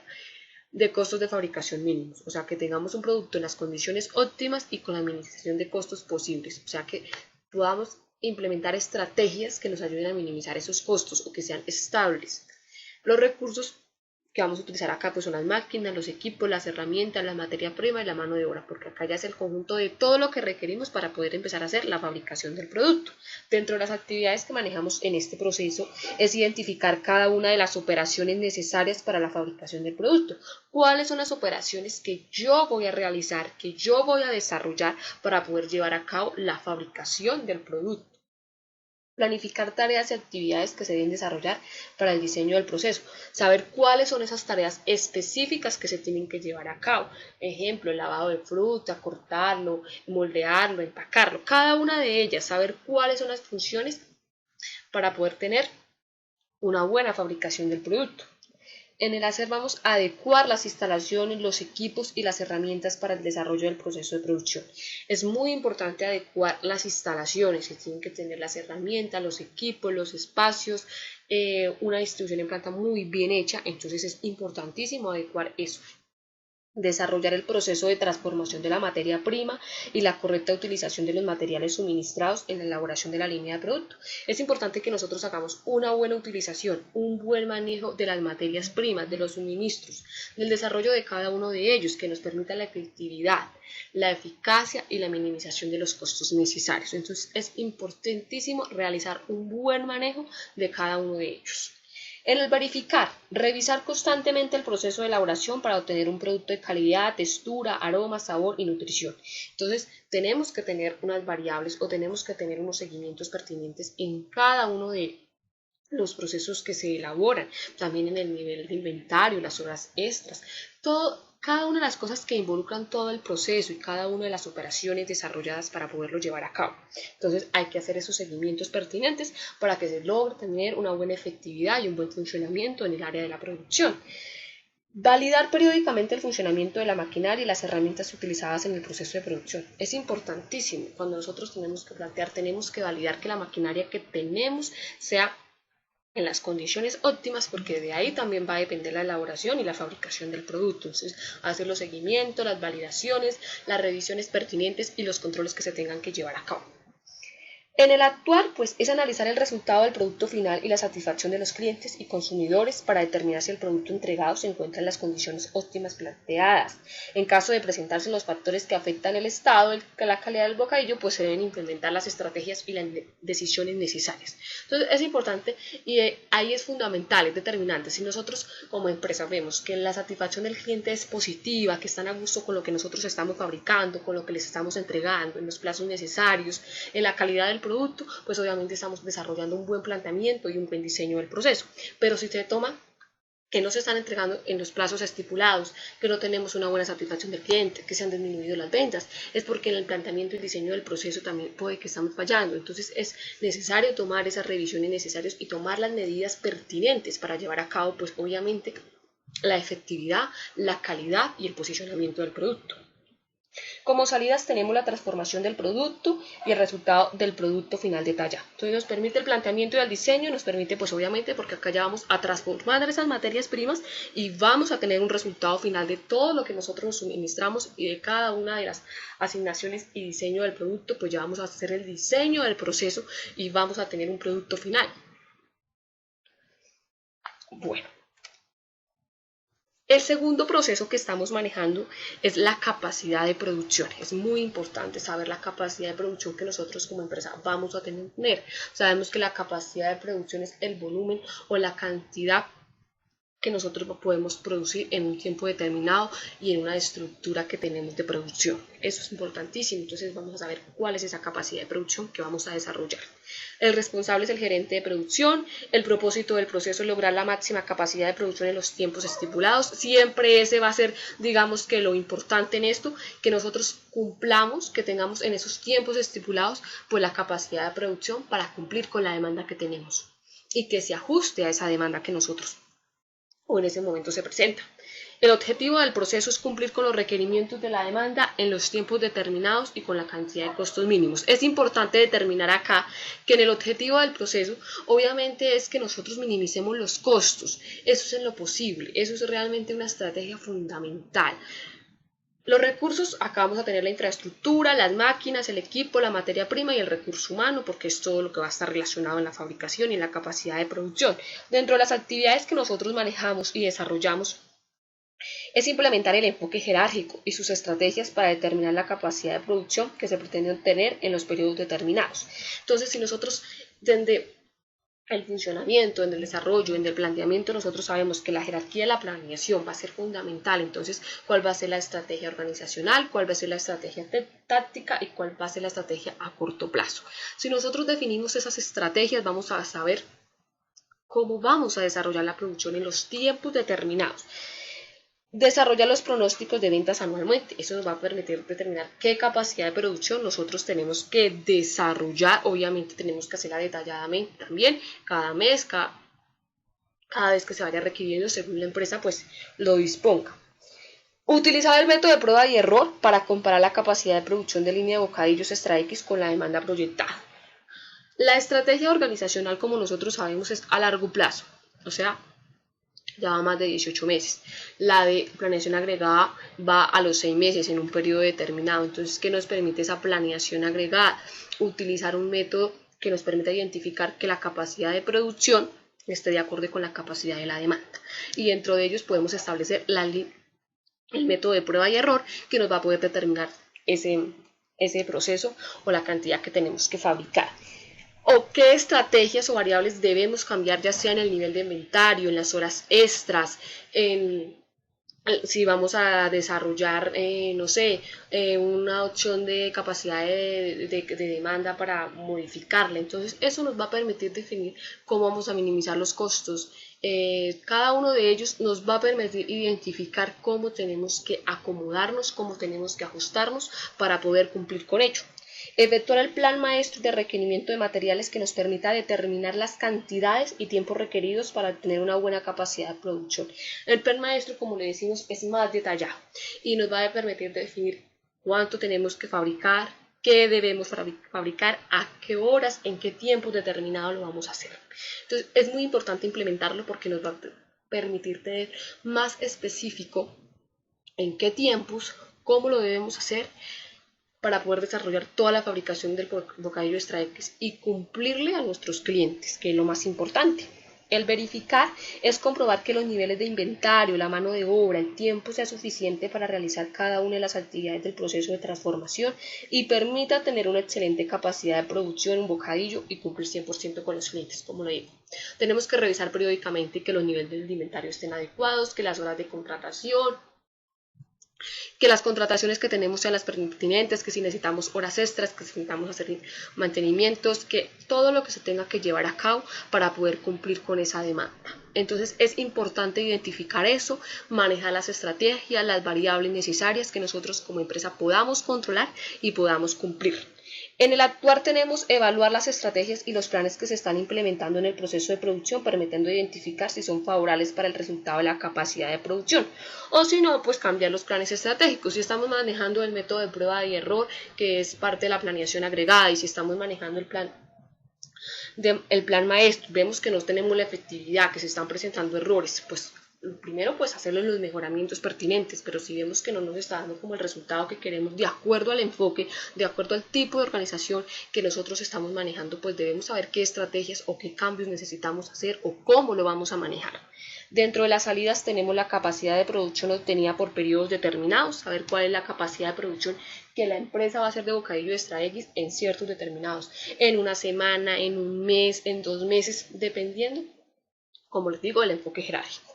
de costos de fabricación mínimos, o sea, que tengamos un producto en las condiciones óptimas y con la minimización de costos posibles, o sea, que podamos implementar estrategias que nos ayuden a minimizar esos costos o que sean estables. Los recursos que vamos a utilizar acá pues son las máquinas, los equipos, las herramientas, la materia prima y la mano de obra, porque acá ya es el conjunto de todo lo que requerimos para poder empezar a hacer la fabricación del producto. Dentro de las actividades que manejamos en este proceso es identificar cada una de las operaciones necesarias para la fabricación del producto. ¿Cuáles son las operaciones que yo voy a realizar, que yo voy a desarrollar para poder llevar a cabo la fabricación del producto? Planificar tareas y actividades que se deben desarrollar para el diseño del proceso, saber cuáles son esas tareas específicas que se tienen que llevar a cabo, ejemplo, el lavado de fruta, cortarlo, moldearlo, empacarlo, cada una de ellas, saber cuáles son las funciones para poder tener una buena fabricación del producto. En el hacer vamos a adecuar las instalaciones, los equipos y las herramientas para el desarrollo del proceso de producción. Es muy importante adecuar las instalaciones, se tienen que tener las herramientas, los equipos, los espacios, una distribución en planta muy bien hecha, entonces es importantísimo adecuar eso. Desarrollar el proceso de transformación de la materia prima y la correcta utilización de los materiales suministrados en la elaboración de la línea de producto. Es importante que nosotros hagamos una buena utilización, un buen manejo de las materias primas, de los suministros, del desarrollo de cada uno de ellos, que nos permita la efectividad, la eficacia y la minimización de los costos necesarios. Entonces es importantísimo realizar un buen manejo de cada uno de ellos. En el verificar, revisar constantemente el proceso de elaboración para obtener un producto de calidad, textura, aroma, sabor y nutrición. Entonces, tenemos que tener unas variables o tenemos que tener unos seguimientos pertinentes en cada uno de los procesos que se elaboran, también en el nivel de inventario, las horas extras, cada una de las cosas que involucran todo el proceso y cada una de las operaciones desarrolladas para poderlo llevar a cabo. Entonces hay que hacer esos seguimientos pertinentes para que se logre tener una buena efectividad y un buen funcionamiento en el área de la producción. Validar periódicamente el funcionamiento de la maquinaria y las herramientas utilizadas en el proceso de producción. Es importantísimo. Cuando nosotros tenemos que validar que la maquinaria que tenemos sea en las condiciones óptimas, porque de ahí también va a depender la elaboración y la fabricación del producto. Entonces, hacer los seguimientos, las validaciones, las revisiones pertinentes y los controles que se tengan que llevar a cabo. En el actuar, pues, es analizar el resultado del producto final y la satisfacción de los clientes y consumidores para determinar si el producto entregado se encuentra en las condiciones óptimas planteadas. En caso de presentarse los factores que afectan el estado, la calidad del bocadillo, pues se deben implementar las estrategias y las decisiones necesarias. Entonces, es importante y ahí es fundamental, es determinante. Si nosotros como empresa vemos que la satisfacción del cliente es positiva, que están a gusto con lo que nosotros estamos fabricando, con lo que les estamos entregando, en los plazos necesarios, en la calidad del producto, pues obviamente estamos desarrollando un buen planteamiento y un buen diseño del proceso. Pero si se toma que no se están entregando en los plazos estipulados, que no tenemos una buena satisfacción del cliente, que se han disminuido las ventas, es porque en el planteamiento y diseño del proceso también puede que estamos fallando. Entonces es necesario tomar esas revisiones necesarias y tomar las medidas pertinentes para llevar a cabo, pues obviamente, la efectividad, la calidad y el posicionamiento del producto. Como salidas tenemos la transformación del producto y el resultado del producto final detallado. Entonces nos permite el planteamiento y el diseño, nos permite pues obviamente porque acá ya vamos a transformar esas materias primas y vamos a tener un resultado final de todo lo que nosotros nos suministramos y de cada una de las asignaciones y diseño del producto, pues ya vamos a hacer el diseño del proceso y vamos a tener un producto final. Bueno. El segundo proceso que estamos manejando es la capacidad de producción. Es muy importante saber la capacidad de producción que nosotros como empresa vamos a tener. Sabemos que la capacidad de producción es el volumen o la cantidad que nosotros podemos producir en un tiempo determinado y en una estructura que tenemos de producción. Eso es importantísimo. Entonces vamos a saber cuál es esa capacidad de producción que vamos a desarrollar. El responsable es el gerente de producción. El propósito del proceso es lograr la máxima capacidad de producción en los tiempos estipulados. Siempre ese va a ser, digamos que lo importante en esto, que nosotros cumplamos, que tengamos en esos tiempos estipulados, pues la capacidad de producción para cumplir con la demanda que tenemos y que se ajuste a esa demanda que nosotros o en ese momento se presenta. El objetivo del proceso es cumplir con los requerimientos de la demanda en los tiempos determinados y con la cantidad de costos mínimos. Es importante determinar acá que en el objetivo del proceso obviamente es que nosotros minimicemos los costos. Eso es en lo posible, eso es realmente una estrategia fundamental. Los recursos, acá vamos a tener la infraestructura, las máquinas, el equipo, la materia prima y el recurso humano, porque es todo lo que va a estar relacionado en la fabricación y en la capacidad de producción. Dentro de las actividades que nosotros manejamos y desarrollamos, es implementar el enfoque jerárquico y sus estrategias para determinar la capacidad de producción que se pretende obtener en los periodos determinados. Entonces, si nosotros desde el funcionamiento, en el desarrollo, en el planteamiento, nosotros sabemos que la jerarquía de la planeación va a ser fundamental. Entonces, ¿cuál va a ser la estrategia organizacional? ¿Cuál va a ser la estrategia táctica? ¿Y cuál va a ser la estrategia a corto plazo? Si nosotros definimos esas estrategias, vamos a saber cómo vamos a desarrollar la producción en los tiempos determinados. Desarrollar los pronósticos de ventas anualmente. Eso nos va a permitir determinar qué capacidad de producción nosotros tenemos que desarrollar. Obviamente tenemos que hacerla detalladamente también, cada mes, cada vez que se vaya requiriendo según la empresa pues lo disponga. Utilizar el método de prueba y error para comparar la capacidad de producción de línea de bocadillos extra X con la demanda proyectada. La estrategia organizacional, como nosotros sabemos, es a largo plazo, o sea, ya va más de 18 meses. La de planeación agregada va a los 6 meses en un periodo determinado. Entonces, ¿qué nos permite esa planeación agregada? Utilizar un método que nos permita identificar que la capacidad de producción esté de acuerdo con la capacidad de la demanda. Y dentro de ellos podemos establecer el método de prueba y error que nos va a poder determinar ese proceso o la cantidad que tenemos que fabricar. o qué estrategias o variables debemos cambiar, ya sea en el nivel de inventario, en las horas extras, si vamos a desarrollar, no sé, una opción de capacidad de demanda para modificarla. Entonces, eso nos va a permitir definir cómo vamos a minimizar los costos. Cada uno de ellos nos va a permitir identificar cómo tenemos que acomodarnos, cómo tenemos que ajustarnos para poder cumplir con ello. Efectuar el plan maestro de requerimiento de materiales que nos permita determinar las cantidades y tiempos requeridos para tener una buena capacidad de producción. El plan maestro, como le decimos, es más detallado y nos va a permitir definir cuánto tenemos que fabricar, qué debemos fabricar, a qué horas, en qué tiempo determinado lo vamos a hacer. Entonces es muy importante implementarlo porque nos va a permitir tener más específico en qué tiempos, cómo lo debemos hacer, para poder desarrollar toda la fabricación del bocadillo extra X y cumplirle a nuestros clientes, que es lo más importante. El verificar es comprobar que los niveles de inventario, la mano de obra, el tiempo sea suficiente para realizar cada una de las actividades del proceso de transformación y permita tener una excelente capacidad de producción en bocadillo y cumplir 100% con los clientes, como lo digo. Tenemos que revisar periódicamente que los niveles de inventario estén adecuados, que las horas de contratación, que las contrataciones que tenemos sean las pertinentes, que si necesitamos horas extras, que si necesitamos hacer mantenimientos, que todo lo que se tenga que llevar a cabo para poder cumplir con esa demanda. Entonces es importante identificar eso, manejar las estrategias, las variables necesarias que nosotros como empresa podamos controlar y podamos cumplir. En el actuar tenemos evaluar las estrategias y los planes que se están implementando en el proceso de producción, permitiendo identificar si son favorables para el resultado de la capacidad de producción, o si no, pues cambiar los planes estratégicos. Si estamos manejando el método de prueba y error, que es parte de la planeación agregada, y si estamos manejando el plan maestro, vemos que no tenemos la efectividad, que se están presentando errores, pues primero pues hacerle los mejoramientos pertinentes, pero si vemos que no nos está dando como el resultado que queremos de acuerdo al enfoque, de acuerdo al tipo de organización que nosotros estamos manejando, pues debemos saber qué estrategias o qué cambios necesitamos hacer o cómo lo vamos a manejar. Dentro de las salidas tenemos la capacidad de producción obtenida por periodos determinados, saber cuál es la capacidad de producción que la empresa va a hacer de bocadillo extra X en ciertos determinados, en una semana, en un mes, en 2 meses, dependiendo, como les digo, del enfoque jerárquico.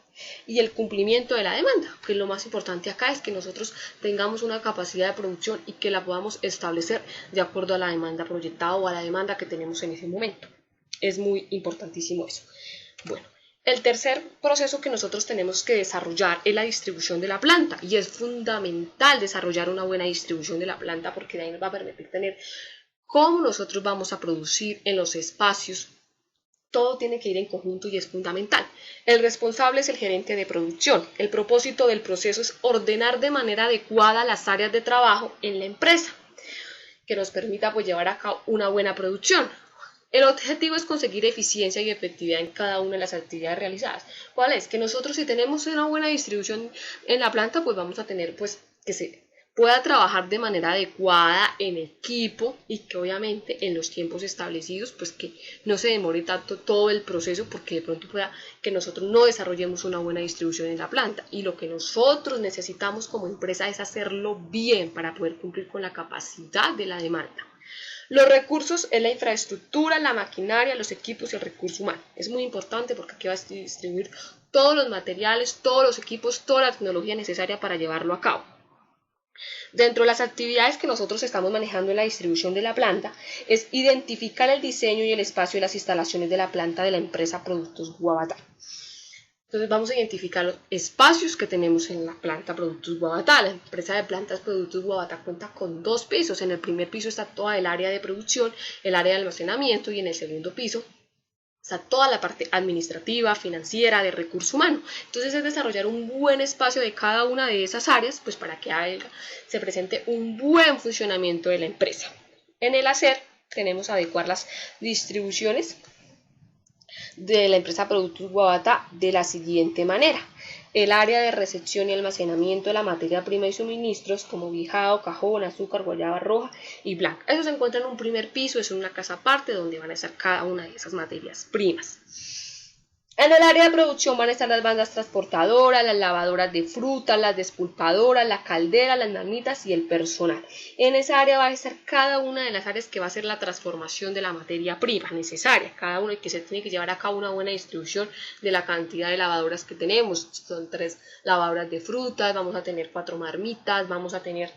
Y el cumplimiento de la demanda, que lo más importante acá es que nosotros tengamos una capacidad de producción y que la podamos establecer de acuerdo a la demanda proyectada o a la demanda que tenemos en ese momento. Es muy importantísimo eso. Bueno, el tercer proceso que nosotros tenemos que desarrollar es la distribución de la planta, y es fundamental desarrollar una buena distribución de la planta porque de ahí nos va a permitir tener cómo nosotros vamos a producir en los espacios. Todo tiene que ir en conjunto y es fundamental. El responsable es el gerente de producción. El propósito del proceso es ordenar de manera adecuada las áreas de trabajo en la empresa, que nos permita pues llevar a cabo una buena producción. El objetivo es conseguir eficiencia y efectividad en cada una de las actividades realizadas. ¿Cuál es? Que nosotros, si tenemos una buena distribución en la planta, pues vamos a tener pues que se pueda trabajar de manera adecuada en equipo y que obviamente en los tiempos establecidos, pues que no se demore tanto todo el proceso, porque de pronto pueda que nosotros no desarrollemos una buena distribución en la planta, y lo que nosotros necesitamos como empresa es hacerlo bien para poder cumplir con la capacidad de la demanda. Los recursos es la infraestructura, la maquinaria, los equipos y el recurso humano. Es muy importante porque aquí va a distribuir todos los materiales, todos los equipos, toda la tecnología necesaria para llevarlo a cabo. Dentro de las actividades que nosotros estamos manejando en la distribución de la planta es identificar el diseño y el espacio de las instalaciones de la planta de la empresa Productos Guavatá. Entonces vamos a identificar los espacios que tenemos en la planta Productos Guavatá. La empresa de plantas Productos Guavatá cuenta con 2 pisos. En el primer piso está toda el área de producción, el área de almacenamiento, y en el segundo piso está toda la parte administrativa, financiera, de recurso humano. Entonces es desarrollar un buen espacio de cada una de esas áreas, pues para que se presente un buen funcionamiento de la empresa. En el hacer tenemos adecuar las distribuciones de la empresa Productos Guavatá de la siguiente manera. El área de recepción y almacenamiento de la materia prima y suministros como guijado, cajón, azúcar, guayaba roja y blanca. Eso se encuentra en un primer piso, es una casa aparte donde van a estar cada una de esas materias primas. En el área de producción van a estar las bandas transportadoras, las lavadoras de frutas, las despulpadoras, la caldera, las marmitas y el personal. En esa área va a estar cada una de las áreas que va a ser la transformación de la materia prima necesaria. Cada uno que se tiene que llevar a cabo una buena distribución de la cantidad de lavadoras que tenemos. Son 3 lavadoras de frutas, vamos a tener 4 marmitas, vamos a tener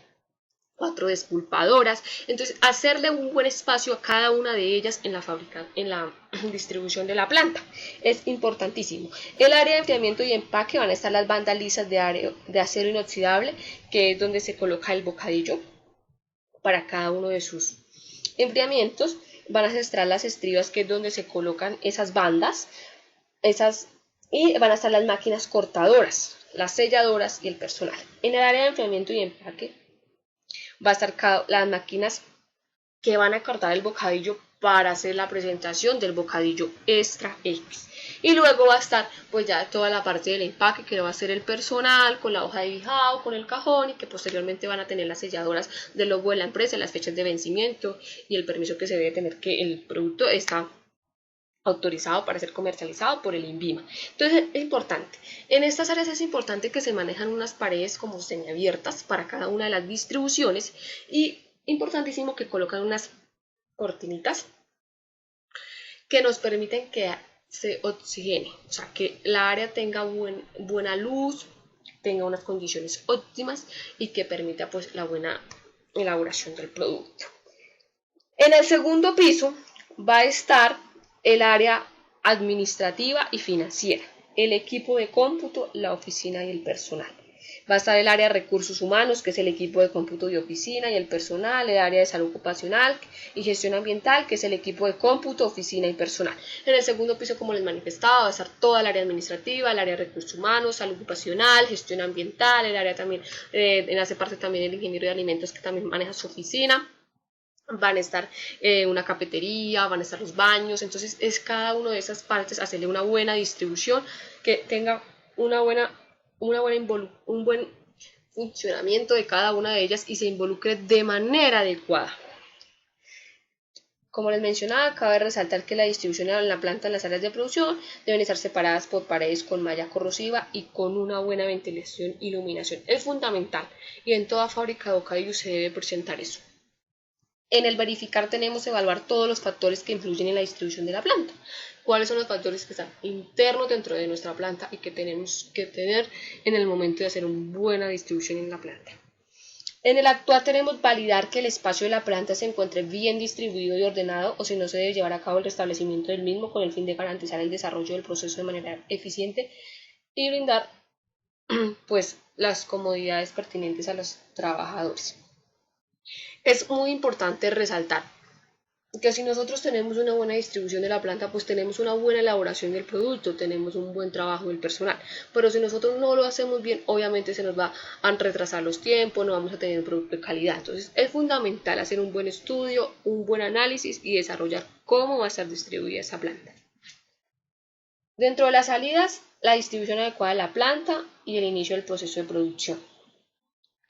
4 despulpadoras. Entonces, hacerle un buen espacio a cada una de ellas en la distribución de la planta es importantísimo. El área de enfriamiento y empaque van a estar las bandas lisas de acero inoxidable, que es donde se coloca el bocadillo para cada uno de sus enfriamientos. Van a estar las estribas, que es donde se colocan esas bandas, y van a estar las máquinas cortadoras, las selladoras y el personal. En el área de enfriamiento y empaque va a estar las máquinas que van a cortar el bocadillo para hacer la presentación del bocadillo extra X. Y luego va a estar pues ya toda la parte del empaque, que va a ser el personal con la hoja de bijao, con el cajón, y que posteriormente van a tener las selladoras del logo de la empresa, las fechas de vencimiento y el permiso que se debe tener que el producto está autorizado para ser comercializado por el INVIMA. Entonces es importante, en estas áreas es importante que se manejan unas paredes como semiabiertas para cada una de las distribuciones, y importantísimo que colocan unas cortinitas que nos permiten que se oxigene, o sea, que la área tenga buena luz, tenga unas condiciones óptimas y que permita pues la buena elaboración del producto. En el segundo piso va a estar el área administrativa y financiera, el equipo de cómputo, la oficina y el personal. Va a estar el área de recursos humanos, que es el equipo de cómputo de oficina y el personal, el área de salud ocupacional y gestión ambiental, que es el equipo de cómputo, oficina y personal. En el segundo piso, como les manifestaba, va a estar toda el área administrativa, el área de recursos humanos, salud ocupacional, gestión ambiental, el área también, hace parte también el ingeniero de alimentos, que también maneja su oficina. Van a estar una cafetería, van a estar los baños. Entonces es cada una de esas partes hacerle una buena distribución, que tenga un buen funcionamiento de cada una de ellas y se involucre de manera adecuada. Como les mencionaba, cabe resaltar que la distribución en la planta en las áreas de producción deben estar separadas por paredes con malla corrosiva y con una buena ventilación e iluminación. Es fundamental, y en toda fábrica de bocadillos se debe presentar eso. En el verificar tenemos que evaluar todos los factores que influyen en la distribución de la planta. ¿Cuáles son los factores que están internos dentro de nuestra planta y que tenemos que tener en el momento de hacer una buena distribución en la planta? En el actuar tenemos validar que el espacio de la planta se encuentre bien distribuido y ordenado, o si no se debe llevar a cabo el restablecimiento del mismo con el fin de garantizar el desarrollo del proceso de manera eficiente y brindar pues las comodidades pertinentes a los trabajadores. Es muy importante resaltar que si nosotros tenemos una buena distribución de la planta, pues tenemos una buena elaboración del producto, tenemos un buen trabajo del personal. Pero si nosotros no lo hacemos bien, obviamente se nos va a retrasar los tiempos, no vamos a tener un producto de calidad. Entonces es fundamental hacer un buen estudio, un buen análisis y desarrollar cómo va a estar distribuida esa planta. Dentro de las salidas, la distribución adecuada de la planta y el inicio del proceso de producción.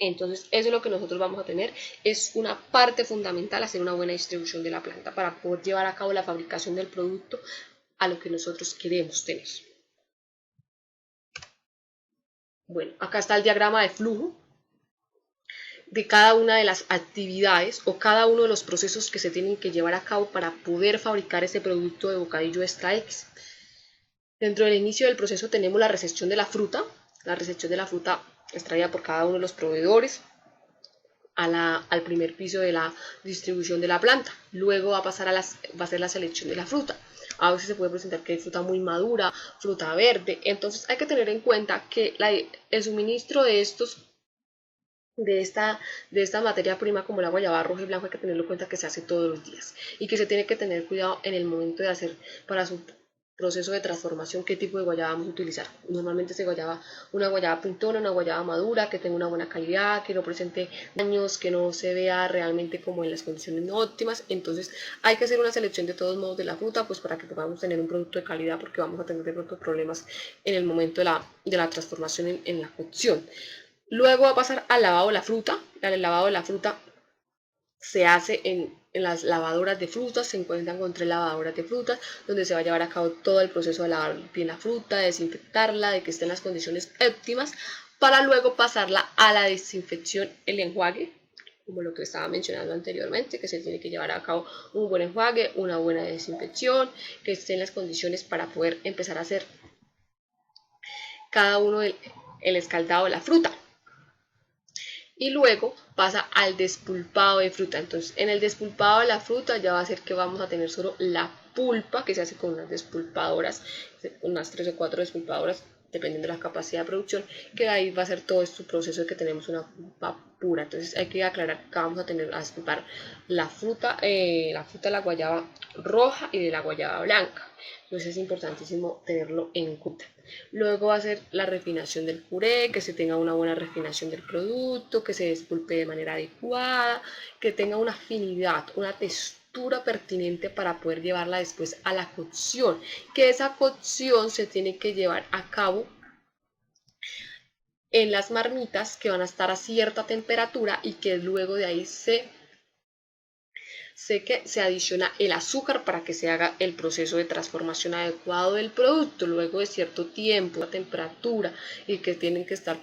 Entonces eso es lo que nosotros vamos a tener, es una parte fundamental hacer una buena distribución de la planta para poder llevar a cabo la fabricación del producto a lo que nosotros queremos tener. Bueno, acá está el diagrama de flujo de cada una de las actividades o cada uno de los procesos que se tienen que llevar a cabo para poder fabricar este producto de bocadillo extra X. Dentro del inicio del proceso tenemos la recepción de la fruta extraída por cada uno de los proveedores al primer piso de la distribución de la planta. Luego va a ser la selección de la fruta. A veces se puede presentar que hay fruta muy madura, fruta verde. Entonces hay que tener en cuenta que el suministro de esta materia prima, como la guayaba roja y blanca, hay que tenerlo en cuenta que se hace todos los días y que se tiene que tener cuidado en el momento de hacer para su proceso de transformación qué tipo de guayaba vamos a utilizar. Normalmente se una guayaba pintona, una guayaba madura, que tenga una buena calidad, que no presente daños, que no se vea realmente como en las condiciones no óptimas. Entonces hay que hacer una selección de todos modos de la fruta, pues para que podamos tener un producto de calidad, porque vamos a tener de pronto problemas en el momento de la transformación en la cocción. Luego va a pasar al lavado de la fruta. El lavado de la fruta se hace en las lavadoras de frutas. Se encuentran con 3 lavadoras de frutas donde se va a llevar a cabo todo el proceso de lavar bien la fruta, de desinfectarla, de que esté en las condiciones óptimas, para luego pasarla a la desinfección, el enjuague, como lo que estaba mencionando anteriormente, que se tiene que llevar a cabo un buen enjuague, una buena desinfección, que esté en las condiciones para poder empezar a hacer cada uno del el escaldado de la fruta. Y luego pasa al despulpado de fruta. Entonces, en el despulpado de la fruta ya va a ser que vamos a tener solo la pulpa, que se hace con unas despulpadoras, unas 3 o 4 despulpadoras, dependiendo de la capacidad de producción, que ahí va a ser todo este proceso de que tenemos una pulpa pura. Entonces hay que aclarar que vamos a tener a despulpar la fruta de la guayaba roja y de la guayaba blanca. Entonces es importantísimo tenerlo en cuenta. Luego va a ser la refinación del puré, que se tenga una buena refinación del producto, que se despulpe de manera adecuada, que tenga una afinidad, una textura pertinente para poder llevarla después a la cocción, que esa cocción se tiene que llevar a cabo en las marmitas que van a estar a cierta temperatura y que luego de ahí que se adiciona el azúcar para que se haga el proceso de transformación adecuado del producto. Luego de cierto tiempo, la temperatura, y que tienen que estar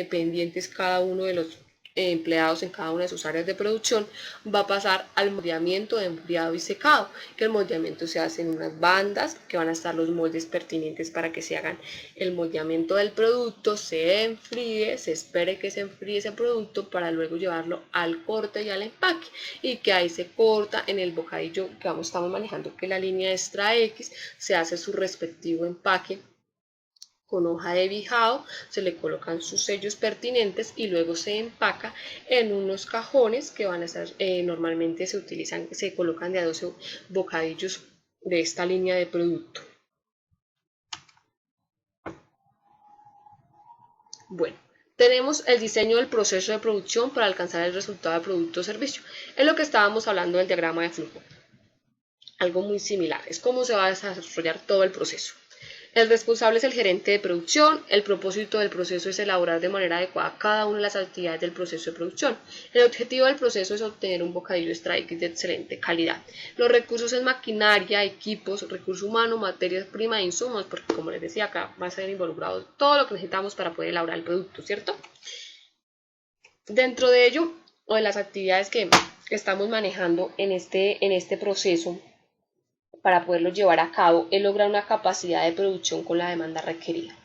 pendientes cada uno de los empleados en cada una de sus áreas de producción, va a pasar al moldeamiento de enfriado y secado, que el moldeamiento se hace en unas bandas, que van a estar los moldes pertinentes para que se hagan el moldeamiento del producto, se enfríe, se espere que se enfríe ese producto para luego llevarlo al corte y al empaque, y que ahí se corta en el bocadillo que estamos manejando, que la línea extra X, se hace su respectivo empaque con hoja de bijao, se le colocan sus sellos pertinentes y luego se empaca en unos cajones que van a ser, normalmente se colocan de a 12 bocadillos de esta línea de producto. Bueno, tenemos el diseño del proceso de producción para alcanzar el resultado de producto o servicio. Es lo que estábamos hablando del diagrama de flujo. Algo muy similar, es cómo se va a desarrollar todo el proceso. El responsable es el gerente de producción. El propósito del proceso es elaborar de manera adecuada cada una de las actividades del proceso de producción. El objetivo del proceso es obtener un bocadillo extra X de excelente calidad. Los recursos en maquinaria, equipos, recursos humanos, materias primas e insumos, porque como les decía, acá va a ser involucrado todo lo que necesitamos para poder elaborar el producto, ¿cierto? Dentro de ello, o de las actividades que estamos manejando en este proceso, para poderlo llevar a cabo, es lograr una capacidad de producción con la demanda requerida.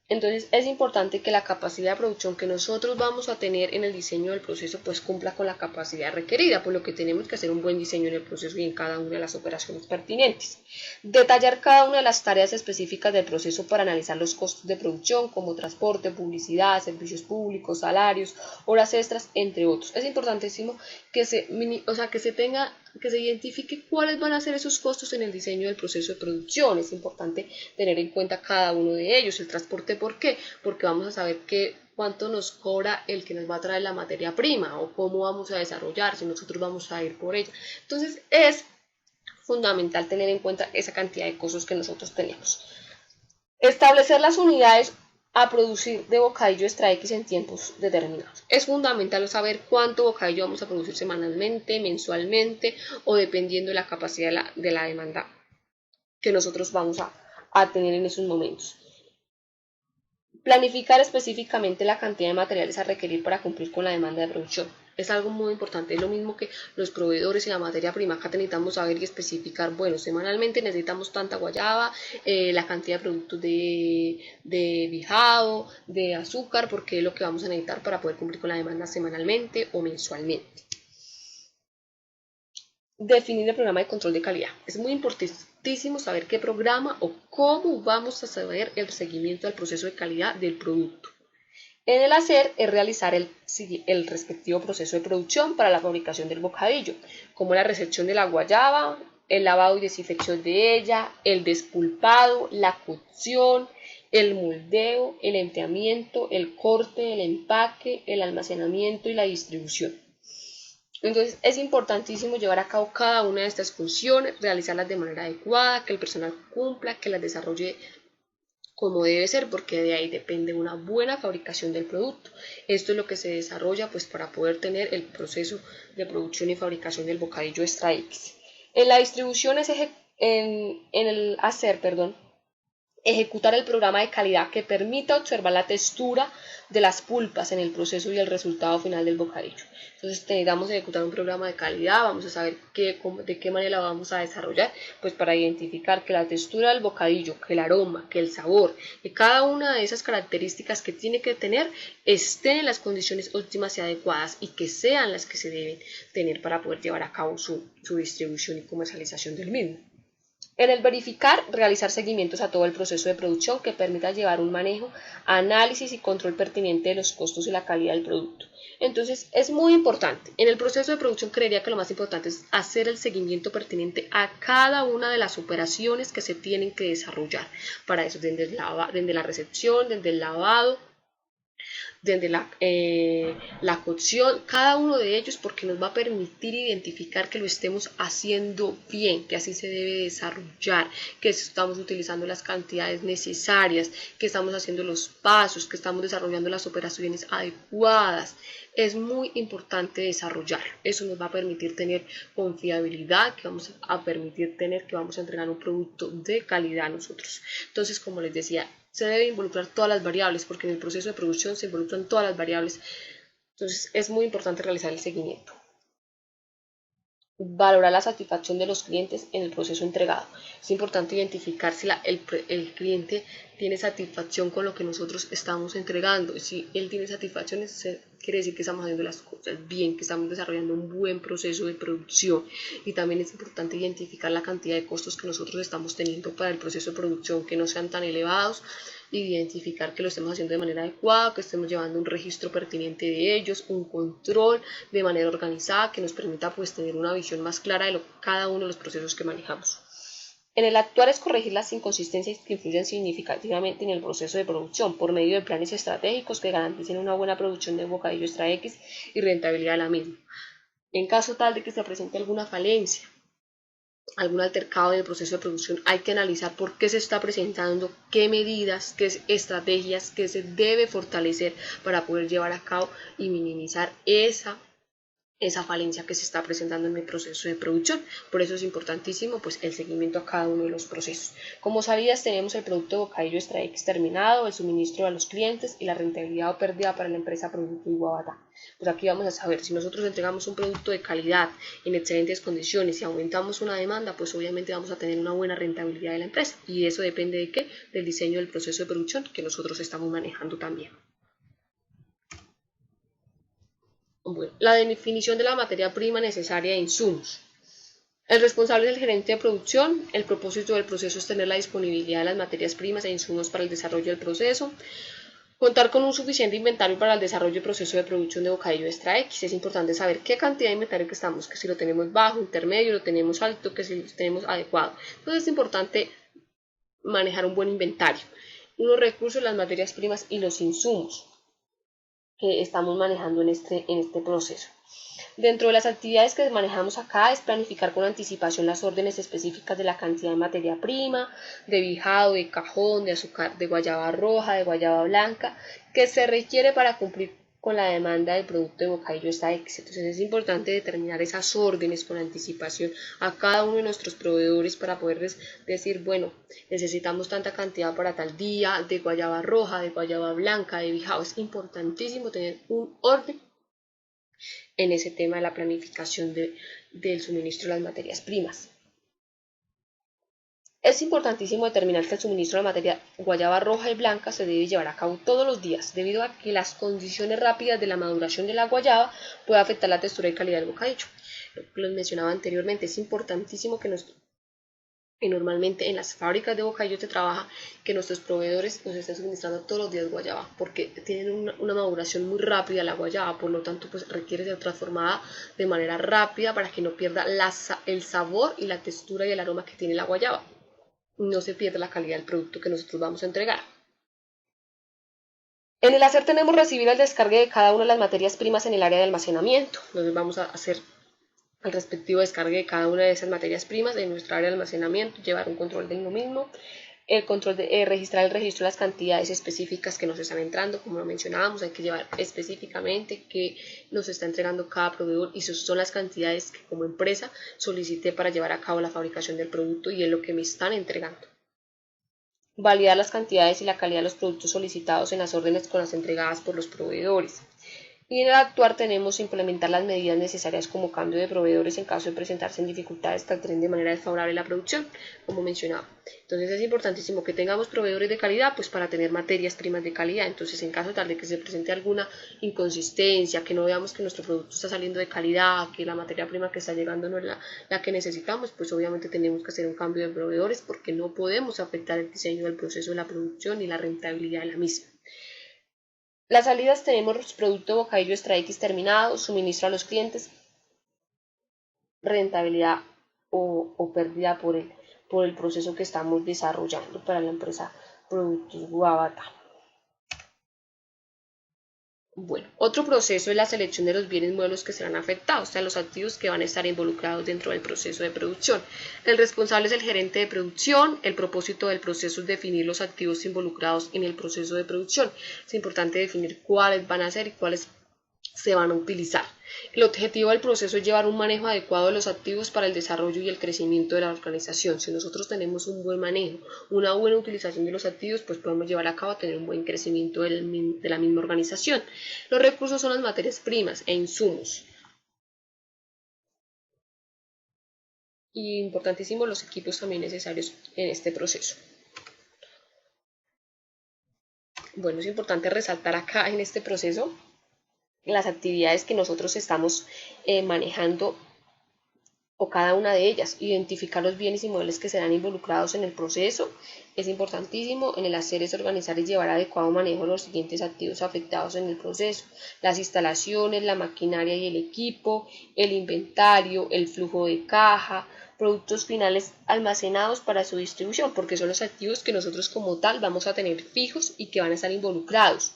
Entonces es importante que la capacidad de producción que nosotros vamos a tener en el diseño del proceso pues cumpla con la capacidad requerida, por lo que tenemos que hacer un buen diseño en el proceso y en cada una de las operaciones pertinentes. Detallar cada una de las tareas específicas del proceso para analizar los costos de producción como transporte, publicidad, servicios públicos, salarios, horas extras, entre otros. Es importantísimo que se identifique cuáles van a ser esos costos en el diseño del proceso de producción. Es importante tener en cuenta cada uno de ellos. El transporte, ¿por qué? Porque vamos a saber cuánto nos cobra el que nos va a traer la materia prima o cómo vamos a desarrollar, si nosotros vamos a ir por ella. Entonces es fundamental tener en cuenta esa cantidad de costos que nosotros tenemos. Establecer las unidades a producir de bocadillo extra X en tiempos determinados. Es fundamental saber cuánto bocadillo vamos a producir semanalmente, mensualmente o dependiendo de la capacidad de la demanda que nosotros vamos a tener en esos momentos. Planificar específicamente la cantidad de materiales a requerir para cumplir con la demanda de producción. Es algo muy importante, es lo mismo que los proveedores y la materia prima. Acá necesitamos saber y especificar, bueno, semanalmente necesitamos tanta guayaba, la cantidad de productos de bijao, de azúcar, porque es lo que vamos a necesitar para poder cumplir con la demanda semanalmente o mensualmente. Definir el programa de control de calidad. Es muy importantísimo saber qué programa o cómo vamos a saber el seguimiento del proceso de calidad del producto. En el hacer es realizar el respectivo proceso de producción para la fabricación del bocadillo, como la recepción de la guayaba, el lavado y desinfección de ella, el despulpado, la cocción, el moldeo, el empleamiento, el corte, el empaque, el almacenamiento y la distribución. Entonces es importantísimo llevar a cabo cada una de estas funciones, realizarlas de manera adecuada, que el personal cumpla, que las desarrolle como debe ser, porque de ahí depende una buena fabricación del producto. Esto es lo que se desarrolla pues para poder tener el proceso de producción y fabricación del bocadillo extra X. En la distribución es ejecutar el programa de calidad que permita observar la textura de las pulpas en el proceso y el resultado final del bocadillo. Entonces necesitamos ejecutar un programa de calidad, vamos a saber de qué manera la vamos a desarrollar, pues para identificar que la textura del bocadillo, que el aroma, que el sabor, que cada una de esas características que tiene que tener estén en las condiciones óptimas y adecuadas y que sean las que se deben tener para poder llevar a cabo su distribución y comercialización del mismo. En el verificar, realizar seguimientos a todo el proceso de producción que permita llevar un manejo, análisis y control pertinente de los costos y la calidad del producto. Entonces, es muy importante. En el proceso de producción creería que lo más importante es hacer el seguimiento pertinente a cada una de las operaciones que se tienen que desarrollar. Para eso, desde la recepción, desde el lavado, desde la cocción, cada uno de ellos, porque nos va a permitir identificar que lo estemos haciendo bien, que así se debe desarrollar, que estamos utilizando las cantidades necesarias, que estamos haciendo los pasos, que estamos desarrollando las operaciones adecuadas. Es muy importante desarrollarlo. Eso nos va a permitir tener confiabilidad, que vamos a permitir tener que vamos a entregar un producto de calidad a nosotros. Entonces, como les decía, se debe involucrar todas las variables, porque en el proceso de producción se involucran todas las variables. Entonces es muy importante realizar el seguimiento. Valorar la satisfacción de los clientes en el proceso entregado. Es importante identificar si el cliente tiene satisfacción con lo que nosotros estamos entregando. Si él tiene satisfacción, quiere decir que estamos haciendo las cosas bien, que estamos desarrollando un buen proceso de producción. Y también es importante identificar la cantidad de costos que nosotros estamos teniendo para el proceso de producción, que no sean tan elevados, identificar que lo estemos haciendo de manera adecuada, que estemos llevando un registro pertinente de ellos, un control de manera organizada que nos permita pues tener una visión más clara de cada uno de los procesos que manejamos. En el actuar es corregir las inconsistencias que influyen significativamente en el proceso de producción por medio de planes estratégicos que garanticen una buena producción de bocadillo extra X y rentabilidad de la misma. En caso tal de que se presente alguna falencia, algún altercado en el proceso de producción, hay que analizar por qué se está presentando, qué medidas, qué estrategias que se debe fortalecer para poder llevar a cabo y minimizar esa falencia que se está presentando en el proceso de producción. Por eso es importantísimo pues el seguimiento a cada uno de los procesos. Como salidas tenemos el producto de bocadillo extra X terminado, el suministro a los clientes y la rentabilidad o pérdida para la empresa Producto Iguabatá. Pues aquí vamos a saber si nosotros entregamos un producto de calidad en excelentes condiciones y aumentamos una demanda, pues obviamente vamos a tener una buena rentabilidad de la empresa, y eso depende de qué, del diseño del proceso de producción que nosotros estamos manejando también. Bueno, la definición de la materia prima necesaria e insumos. El responsable es el gerente de producción. El propósito del proceso es tener la disponibilidad de las materias primas e insumos para el desarrollo del proceso. Contar con un suficiente inventario para el desarrollo y proceso de producción de bocadillo extra X. Es importante saber qué cantidad de inventario que estamos, que si lo tenemos bajo, intermedio, lo tenemos alto, que si lo tenemos adecuado. Entonces es importante manejar un buen inventario. Unos recursos, las materias primas y los insumos que estamos manejando en este proceso. Dentro de las actividades que manejamos acá es planificar con anticipación las órdenes específicas de la cantidad de materia prima, de bijado, de cajón, de azúcar, de guayaba roja, de guayaba blanca, que se requiere para cumplir con la demanda del producto de bocadillo extra X. Entonces es importante determinar esas órdenes con anticipación a cada uno de nuestros proveedores para poderles decir, bueno, necesitamos tanta cantidad para tal día, de guayaba roja, de guayaba blanca, de bijao. Es importantísimo tener un orden en ese tema de la planificación del suministro de las materias primas. Es importantísimo determinar que el suministro de la materia guayaba roja y blanca se debe llevar a cabo todos los días, debido a que las condiciones rápidas de la maduración de la guayaba pueden afectar la textura y calidad del bocadillo. Lo que les mencionaba anteriormente, es importantísimo que normalmente en las fábricas de bocadillo se trabaja que nuestros proveedores nos estén suministrando todos los días guayaba, porque tienen una maduración muy rápida la guayaba, por lo tanto pues requiere ser transformada de manera rápida para que no pierda el sabor y la textura y el aroma que tiene la guayaba, no se pierda la calidad del producto que nosotros vamos a entregar. En el hacer tenemos recibir el descargue de cada una de las materias primas en el área de almacenamiento. Entonces vamos a hacer el respectivo descargue de cada una de esas materias primas en nuestra área de almacenamiento, llevar un control de lo mismo. El control de registrar el registro de las cantidades específicas que nos están entrando, como lo mencionábamos, hay que llevar específicamente qué nos está entregando cada proveedor y esas son las cantidades que como empresa solicité para llevar a cabo la fabricación del producto y es lo que me están entregando. Validar las cantidades y la calidad de los productos solicitados en las órdenes con las entregadas por los proveedores. Y en el actuar tenemos implementar las medidas necesarias como cambio de proveedores en caso de presentarse en dificultades que alteren de manera desfavorable la producción, como mencionaba. Entonces es importantísimo que tengamos proveedores de calidad, pues para tener materias primas de calidad. Entonces en caso tal de que se presente alguna inconsistencia, que no veamos que nuestro producto está saliendo de calidad, que la materia prima que está llegando no es la que necesitamos, pues obviamente tenemos que hacer un cambio de proveedores porque no podemos afectar el diseño del proceso de la producción ni la rentabilidad de la misma. Las salidas tenemos producto bocadillo extra X terminado, suministro a los clientes, rentabilidad o pérdida por el proceso que estamos desarrollando para la empresa Productos Guavatá. Bueno, otro proceso es la selección de los bienes muebles que serán afectados, o sea, los activos que van a estar involucrados dentro del proceso de producción. El responsable es el gerente de producción. El propósito del proceso es definir los activos involucrados en el proceso de producción. Es importante definir cuáles van a ser y cuáles se van a utilizar. El objetivo del proceso es llevar un manejo adecuado de los activos para el desarrollo y el crecimiento de la organización. Si nosotros tenemos un buen manejo, una buena utilización de los activos, pues podemos llevar a cabo a tener un buen crecimiento de la misma organización. Los recursos son las materias primas e insumos. Y importantísimo, los equipos también necesarios en este proceso. Bueno, es importante resaltar acá en este proceso las actividades que nosotros estamos manejando o cada una de ellas, identificar los bienes y muebles que serán involucrados en el proceso. Es importantísimo. En el hacer es organizar y llevar adecuado manejo de los siguientes activos afectados en el proceso: las instalaciones, la maquinaria y el equipo, el inventario, el flujo de caja, productos finales almacenados para su distribución, porque son los activos que nosotros como tal vamos a tener fijos y que van a estar involucrados.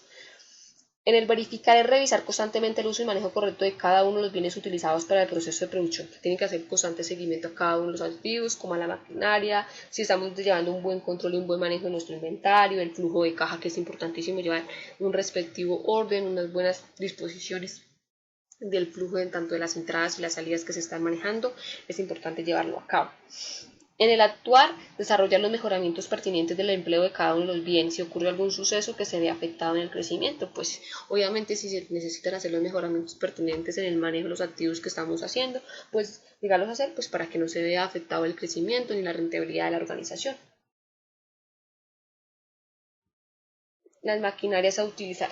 En el verificar es revisar constantemente el uso y manejo correcto de cada uno de los bienes utilizados para el proceso de producción. Tienen que hacer constante seguimiento a cada uno de los activos, como a la maquinaria, si estamos llevando un buen control y un buen manejo de nuestro inventario, el flujo de caja, que es importantísimo llevar un respectivo orden, unas buenas disposiciones del flujo tanto de las entradas y las salidas que se están manejando, es importante llevarlo a cabo. En el actuar, desarrollar los mejoramientos pertinentes del empleo de cada uno de los bienes. Si ocurre algún suceso que se vea afectado en el crecimiento, pues obviamente si se necesitan hacer los mejoramientos pertinentes en el manejo de los activos que estamos haciendo, pues llegarlos a hacer pues para que no se vea afectado el crecimiento ni la rentabilidad de la organización. Las maquinarias a utilizar.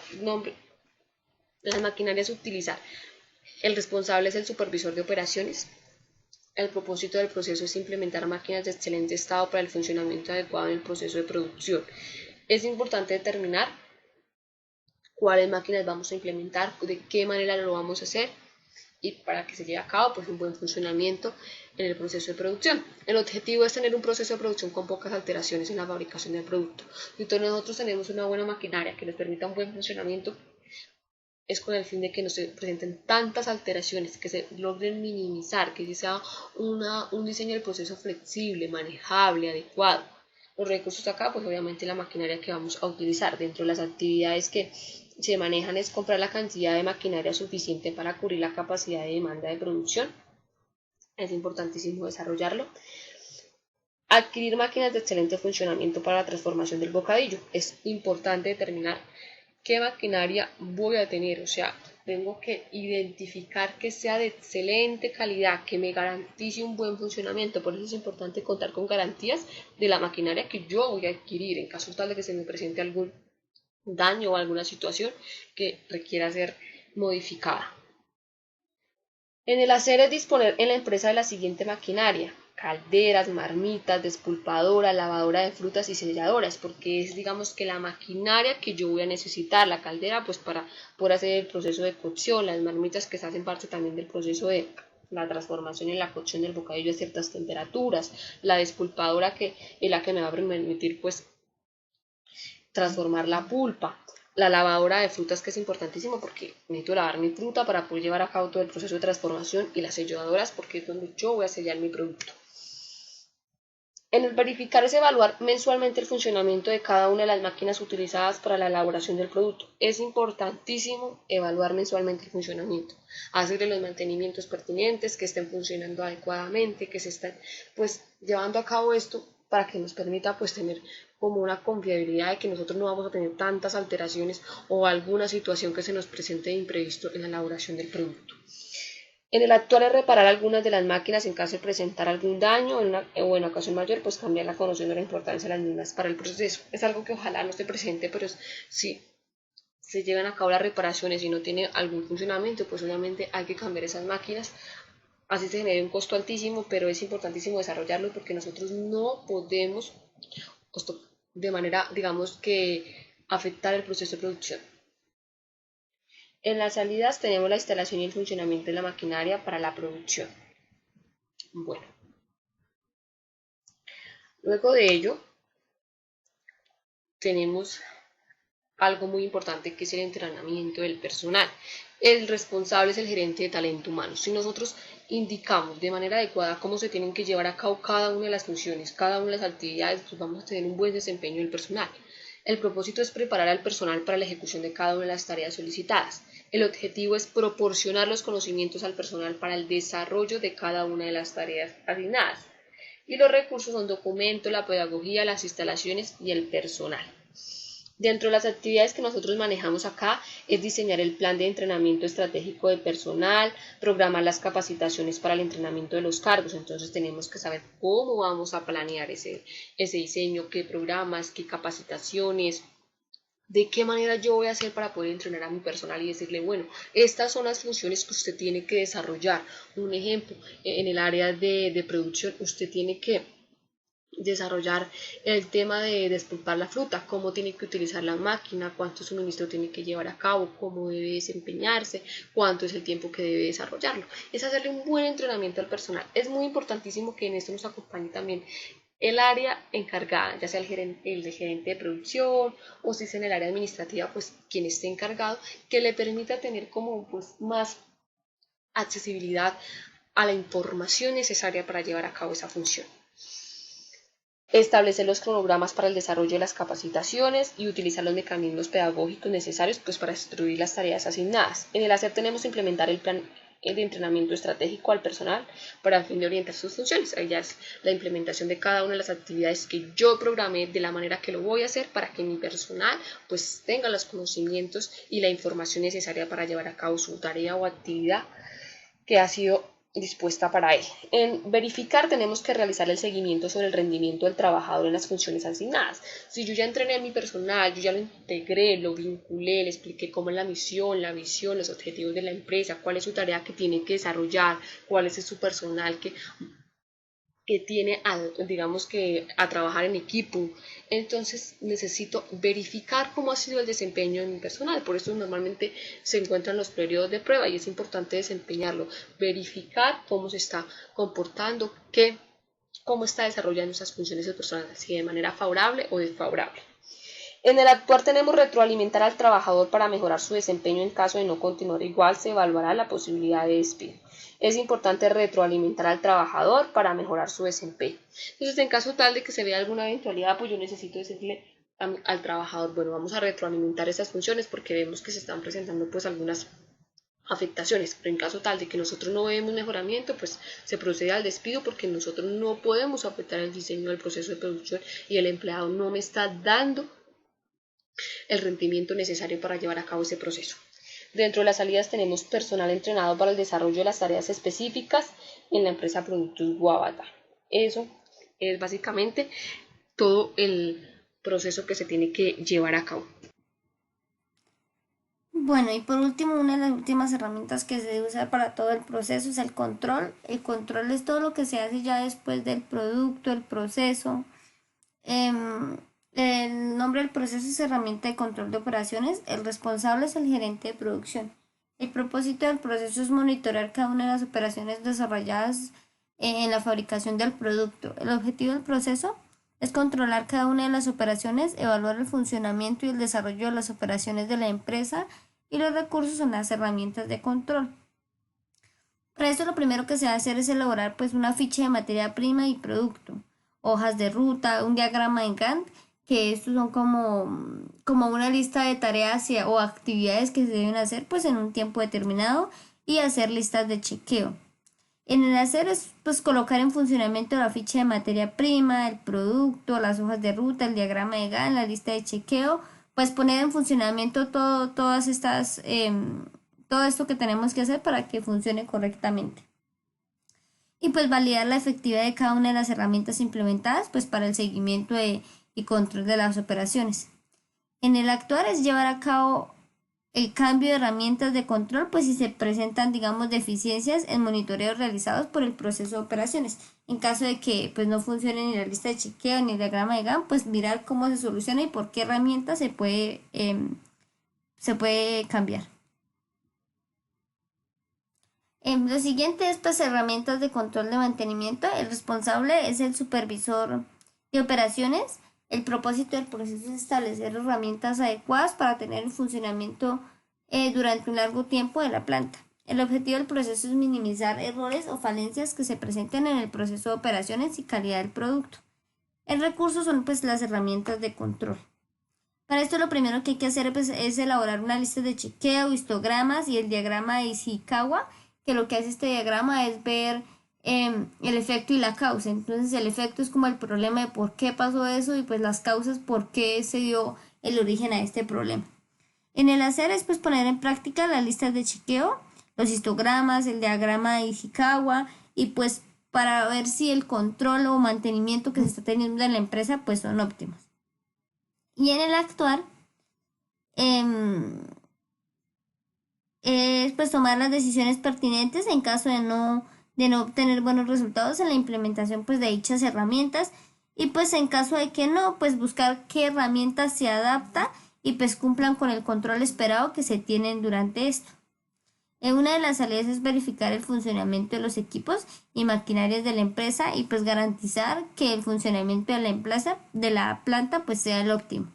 Las maquinarias a utilizar. El responsable es el supervisor de operaciones. El propósito del proceso es implementar máquinas de excelente estado para el funcionamiento adecuado en el proceso de producción. Es importante determinar cuáles máquinas vamos a implementar, de qué manera lo vamos a hacer y para que se lleve a cabo pues, un buen funcionamiento en el proceso de producción. El objetivo es tener un proceso de producción con pocas alteraciones en la fabricación del producto. Entonces nosotros tenemos una buena maquinaria que nos permita un buen funcionamiento, es con el fin de que no se presenten tantas alteraciones, que se logren minimizar, que sea un diseño del proceso flexible, manejable, adecuado. Los recursos acá, pues obviamente la maquinaria que vamos a utilizar. Dentro de las actividades que se manejan es comprar la cantidad de maquinaria suficiente para cubrir la capacidad de demanda de producción. Es importantísimo desarrollarlo. Adquirir máquinas de excelente funcionamiento para la transformación del bocadillo. Es importante determinar qué maquinaria voy a tener, o sea, tengo que identificar que sea de excelente calidad, que me garantice un buen funcionamiento. Por eso es importante contar con garantías de la maquinaria que yo voy a adquirir en caso tal de que se me presente algún daño o alguna situación que requiera ser modificada. En el hacer es disponer en la empresa de la siguiente maquinaria: calderas, marmitas, despulpadora, lavadora de frutas y selladoras, porque es digamos que la maquinaria que yo voy a necesitar. La caldera pues para poder hacer el proceso de cocción, las marmitas que se hacen parte también del proceso de la transformación y la cocción del bocadillo a ciertas temperaturas, la despulpadora que es la que me va a permitir pues transformar la pulpa, la lavadora de frutas, que es importantísimo porque necesito lavar mi fruta para poder llevar a cabo todo el proceso de transformación, y las selladoras porque es donde yo voy a sellar mi producto. En el verificar es evaluar mensualmente el funcionamiento de cada una de las máquinas utilizadas para la elaboración del producto. Es importantísimo evaluar mensualmente el funcionamiento, hacerle los mantenimientos pertinentes, que estén funcionando adecuadamente, que se estén pues llevando a cabo esto para que nos permita pues tener como una confiabilidad de que nosotros no vamos a tener tantas alteraciones o alguna situación que se nos presente de imprevisto en la elaboración del producto. En el actual es reparar algunas de las máquinas en caso de presentar algún daño o en ocasión mayor, pues cambiarla conociendo la importancia de las mismas para el proceso. Es algo que ojalá no esté presente, pero si se llegan a cabo las reparaciones y no tiene algún funcionamiento, pues obviamente hay que cambiar esas máquinas. Así se genera un costo altísimo, pero es importantísimo desarrollarlo porque nosotros no podemos de manera, digamos que, afectar el proceso de producción. En las salidas tenemos la instalación y el funcionamiento de la maquinaria para la producción. Bueno, luego de ello tenemos algo muy importante que es el entrenamiento del personal. El responsable es el gerente de talento humano. Si nosotros indicamos de manera adecuada cómo se tienen que llevar a cabo cada una de las funciones, cada una de las actividades, pues vamos a tener un buen desempeño del personal. El propósito es preparar al personal para la ejecución de cada una de las tareas solicitadas. El objetivo es proporcionar los conocimientos al personal para el desarrollo de cada una de las tareas asignadas. Y los recursos son documentos, la pedagogía, las instalaciones y el personal. Dentro de las actividades que nosotros manejamos acá es diseñar el plan de entrenamiento estratégico del personal, programar las capacitaciones para el entrenamiento de los cargos. Entonces tenemos que saber cómo vamos a planear ese diseño, qué programas, qué capacitaciones, de qué manera yo voy a hacer para poder entrenar a mi personal y decirle, bueno, estas son las funciones que usted tiene que desarrollar. Un ejemplo, en el área de producción, usted tiene que desarrollar el tema de despulpar la fruta, cómo tiene que utilizar la máquina, cuánto suministro tiene que llevar a cabo, cómo debe desempeñarse, cuánto es el tiempo que debe desarrollarlo. Es hacerle un buen entrenamiento al personal. Es muy importantísimo que en esto nos acompañe también el área encargada, ya sea el gerente de producción o si es en el área administrativa, pues quien esté encargado, que le permita tener como pues más accesibilidad a la información necesaria para llevar a cabo esa función. Establecer los cronogramas para el desarrollo de las capacitaciones y utilizar los mecanismos pedagógicos necesarios pues, para instruir las tareas asignadas. En el hacer tenemos que implementar el plan de entrenamiento estratégico al personal para el fin de orientar sus funciones. Ahí ya es la implementación de cada una de las actividades que yo programé de la manera que lo voy a hacer para que mi personal pues tenga los conocimientos y la información necesaria para llevar a cabo su tarea o actividad que ha sido dispuesta para él. En verificar tenemos que realizar el seguimiento sobre el rendimiento del trabajador en las funciones asignadas. Si yo ya entrené a mi personal, yo ya lo integré, lo vinculé, le expliqué cómo es la misión, la visión, los objetivos de la empresa, cuál es su tarea que tiene que desarrollar, cuál es su personal que tiene digamos que a trabajar en equipo. Entonces necesito verificar cómo ha sido el desempeño de mi personal. Por eso normalmente se encuentran los periodos de prueba y es importante desempeñarlo, verificar cómo se está comportando, cómo está desarrollando esas funciones del personal, si de manera favorable o desfavorable. En el actuar tenemos retroalimentar al trabajador para mejorar su desempeño. En caso de no continuar igual, se evaluará la posibilidad de despido. Es importante retroalimentar al trabajador para mejorar su desempeño. Entonces, en caso tal de que se vea alguna eventualidad, pues yo necesito decirle al trabajador, bueno, vamos a retroalimentar esas funciones porque vemos que se están presentando pues algunas afectaciones, pero en caso tal de que nosotros no vemos mejoramiento, pues se procede al despido porque nosotros no podemos afectar el diseño del proceso de producción y el empleado no me está dando el rendimiento necesario para llevar a cabo ese proceso. Dentro de las salidas tenemos personal entrenado para el desarrollo de las tareas específicas en la empresa Productos Guavata. Eso es básicamente todo el proceso que se tiene que llevar a cabo. Bueno, y por último, una de las últimas herramientas que se debe usar para todo el proceso es el control. El control es todo lo que se hace ya después del producto, el proceso. El nombre del proceso es herramienta de control de operaciones. El responsable es el gerente de producción. El propósito del proceso es monitorear cada una de las operaciones desarrolladas en la fabricación del producto. El objetivo del proceso es controlar cada una de las operaciones, evaluar el funcionamiento y el desarrollo de las operaciones de la empresa y los recursos son las herramientas de control. Para esto lo primero que se va a hacer es elaborar pues una ficha de materia prima y producto, hojas de ruta, un diagrama en Gantt, que estos son como una lista de tareas o actividades que se deben hacer pues en un tiempo determinado y hacer listas de chequeo. En el hacer es pues colocar en funcionamiento la ficha de materia prima, el producto, las hojas de ruta, el diagrama de Gantt, la lista de chequeo, pues poner en funcionamiento todas estas, todo esto que tenemos que hacer para que funcione correctamente. Y pues validar la efectividad de cada una de las herramientas implementadas pues para el seguimiento y control de las operaciones. En el actuar es llevar a cabo el cambio de herramientas de control, pues si se presentan, digamos, deficiencias en monitoreos realizados por el proceso de operaciones. En caso de que pues no funcione ni la lista de chequeo ni el diagrama de Gantt, pues mirar cómo se soluciona y por qué herramienta se puede cambiar. Lo siguiente es pues herramientas de control de mantenimiento. El responsable es el supervisor de operaciones. El propósito del proceso es establecer herramientas adecuadas para tener el funcionamiento durante un largo tiempo de la planta. El objetivo del proceso es minimizar errores o falencias que se presenten en el proceso de operaciones y calidad del producto. El recurso son pues las herramientas de control. Para esto lo primero que hay que hacer pues, es elaborar una lista de chequeo, histogramas y el diagrama de Ishikawa, que lo que hace este diagrama es ver el efecto y la causa. Entonces el efecto es como el problema de por qué pasó eso y pues las causas por qué se dio el origen a este problema. En el hacer es pues poner en práctica las listas de chequeo, los histogramas, el diagrama de Ishikawa y pues para ver si el control o mantenimiento que se está teniendo en la empresa pues son óptimos. Y en el actuar es pues tomar las decisiones pertinentes en caso de no obtener buenos resultados en la implementación pues de dichas herramientas y pues en caso de que no, pues buscar qué herramienta se adapta y pues cumplan con el control esperado que se tienen durante esto. Una de las salidas es verificar el funcionamiento de los equipos y maquinarias de la empresa y pues garantizar que el funcionamiento de la planta pues sea el óptimo.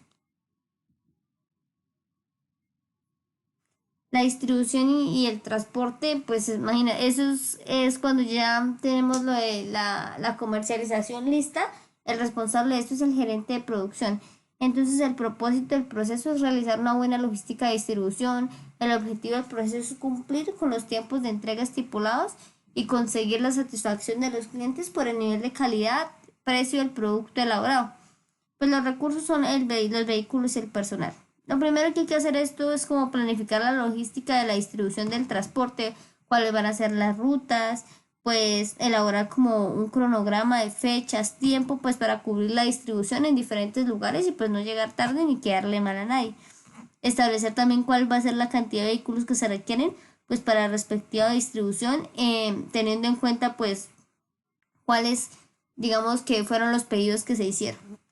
La distribución y el transporte, pues imagina, eso es cuando ya tenemos lo de la comercialización lista. El responsable de esto es el gerente de producción. Entonces el propósito del proceso es realizar una buena logística de distribución. El objetivo del proceso es cumplir con los tiempos de entrega estipulados y conseguir la satisfacción de los clientes por el nivel de calidad, precio del producto elaborado. Pues los recursos son los vehículos y el personal. Lo primero que hay que hacer esto es como planificar la logística de la distribución del transporte, cuáles van a ser las rutas, pues elaborar como un cronograma de fechas, tiempo, pues para cubrir la distribución en diferentes lugares y pues no llegar tarde ni quedarle mal a nadie. Establecer también cuál va a ser la cantidad de vehículos que se requieren, pues para la respectiva distribución, teniendo en cuenta pues cuáles, digamos que fueron los pedidos que se hicieron.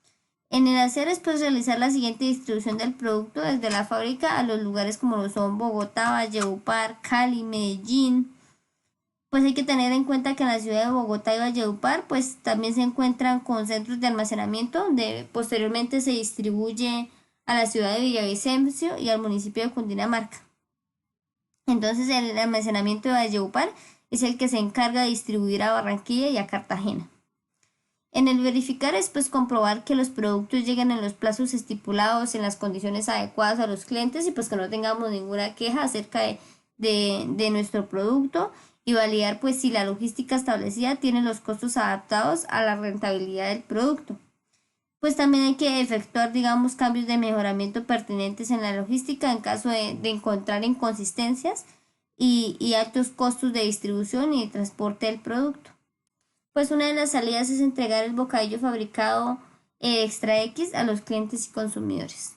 En el hacer es pues realizar la siguiente distribución del producto desde la fábrica a los lugares como lo son Bogotá, Valledupar, Cali, Medellín. Pues hay que tener en cuenta que en la ciudad de Bogotá y Valledupar pues también se encuentran con centros de almacenamiento donde posteriormente se distribuye a la ciudad de Villavicencio y al municipio de Cundinamarca. Entonces el almacenamiento de Valledupar es el que se encarga de distribuir a Barranquilla y a Cartagena. En el verificar es pues comprobar que los productos lleguen en los plazos estipulados, en las condiciones adecuadas a los clientes y pues que no tengamos ninguna queja acerca de nuestro producto y validar pues si la logística establecida tiene los costos adaptados a la rentabilidad del producto. Pues también hay que efectuar, digamos, cambios de mejoramiento pertinentes en la logística en caso de encontrar inconsistencias y altos costos de distribución y de transporte del producto. Pues una de las salidas es entregar el bocadillo fabricado Extra X a los clientes y consumidores.